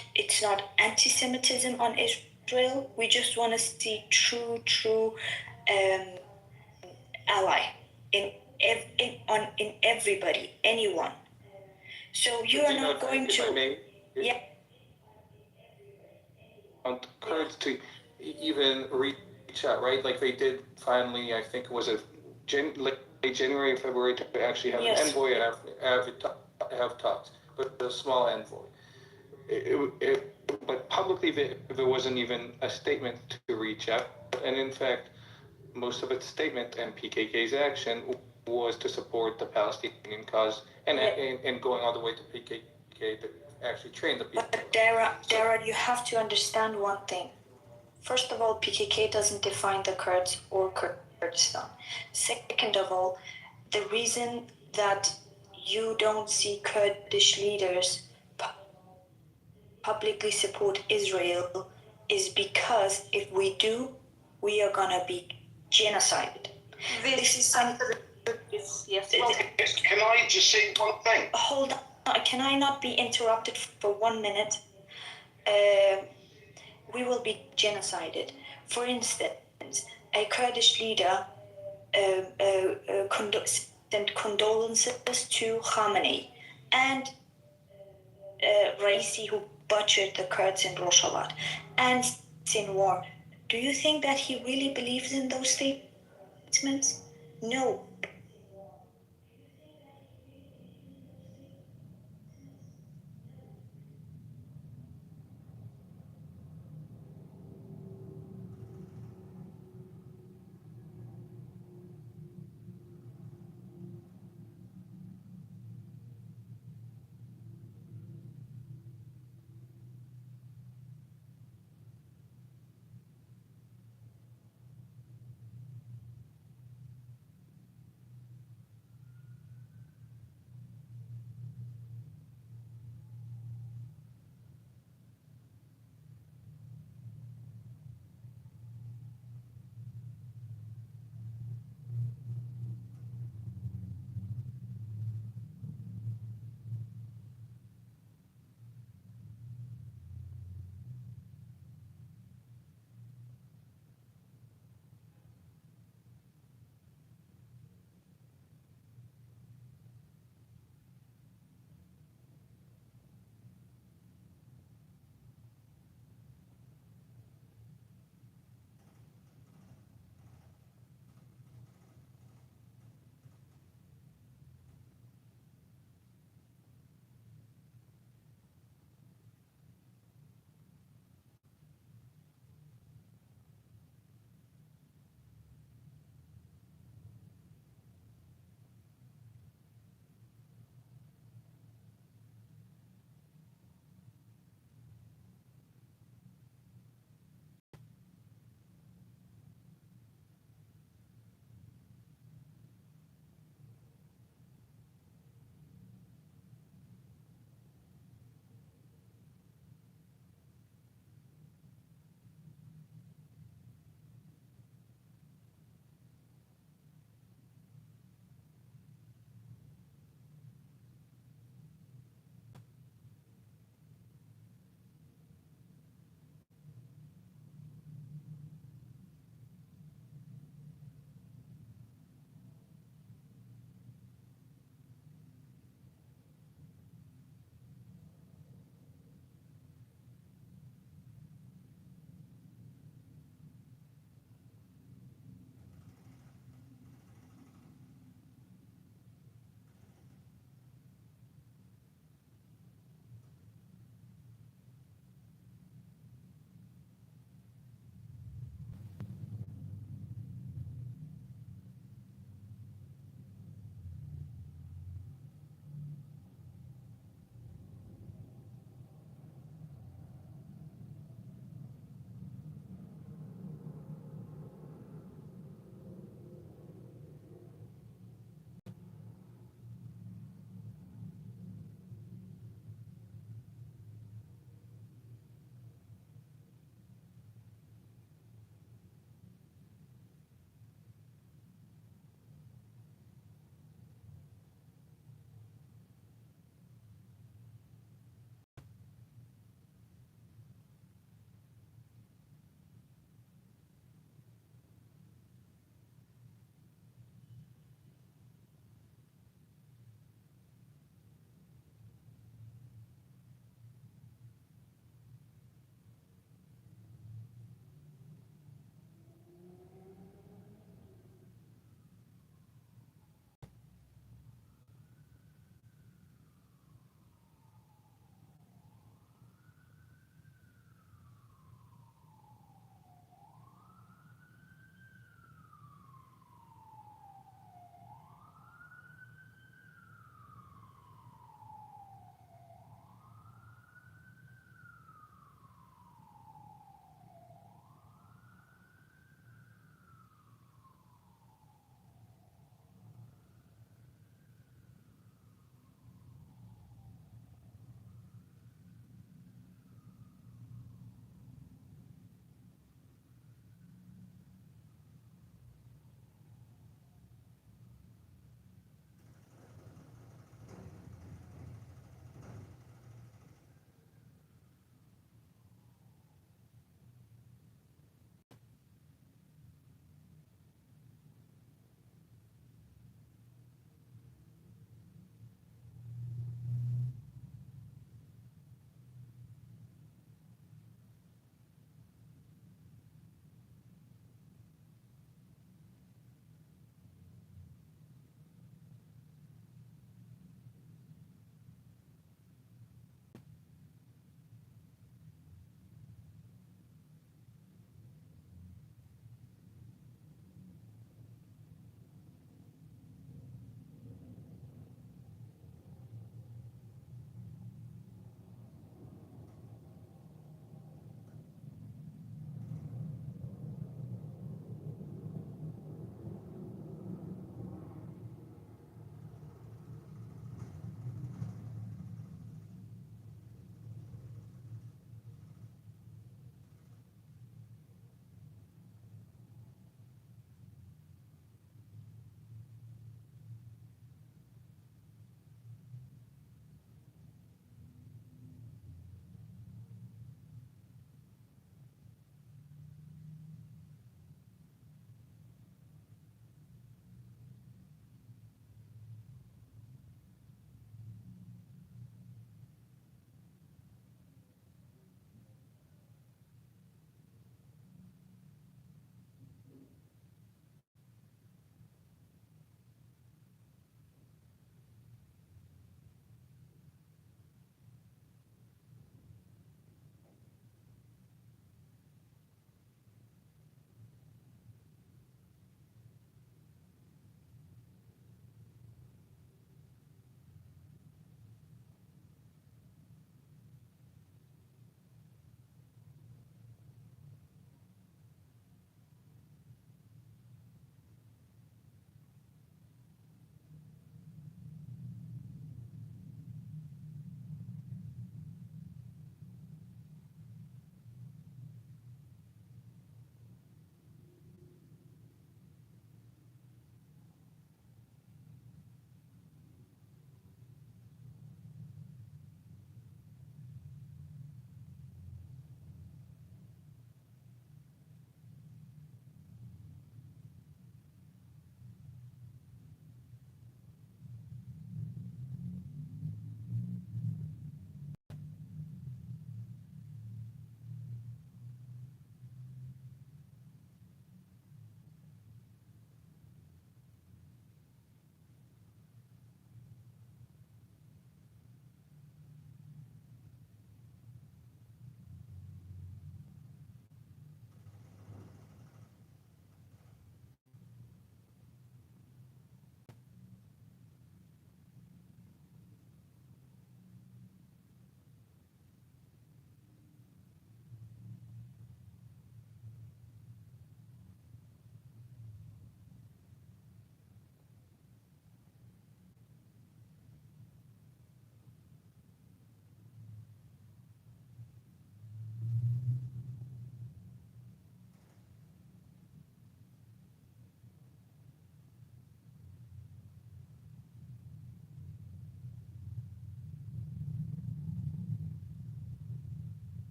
anti-Semitism on Israel, we just want to see true ally in everybody, anyone. So you are not going to. Yeah. Want Kurds to even reach out, right? Like they did finally, I think it was late January, February, to actually have an envoy and have talks, but a small envoy. But publicly, there wasn't even a statement to reach out. And in fact, most of its statement and PKK's action was to support the Palestinian cause and going all the way to PKK to actually train the people. But Dara, you have to understand one thing. First of all, PKK doesn't define the Kurds or Kurdistan. Second of all, the reason that you don't see Kurdish leaders publicly support Israel is because if we do, we are gonna be genocided. This is something. Yes. Can I just say one thing? Hold on. Can I not be interrupted for 1 minute? We will be genocided. For instance, a Kurdish leader sent condolences to Khamenei and Raisi, who butchered the Kurds in Rojava and in war. Do you think that he really believes in those statements? No.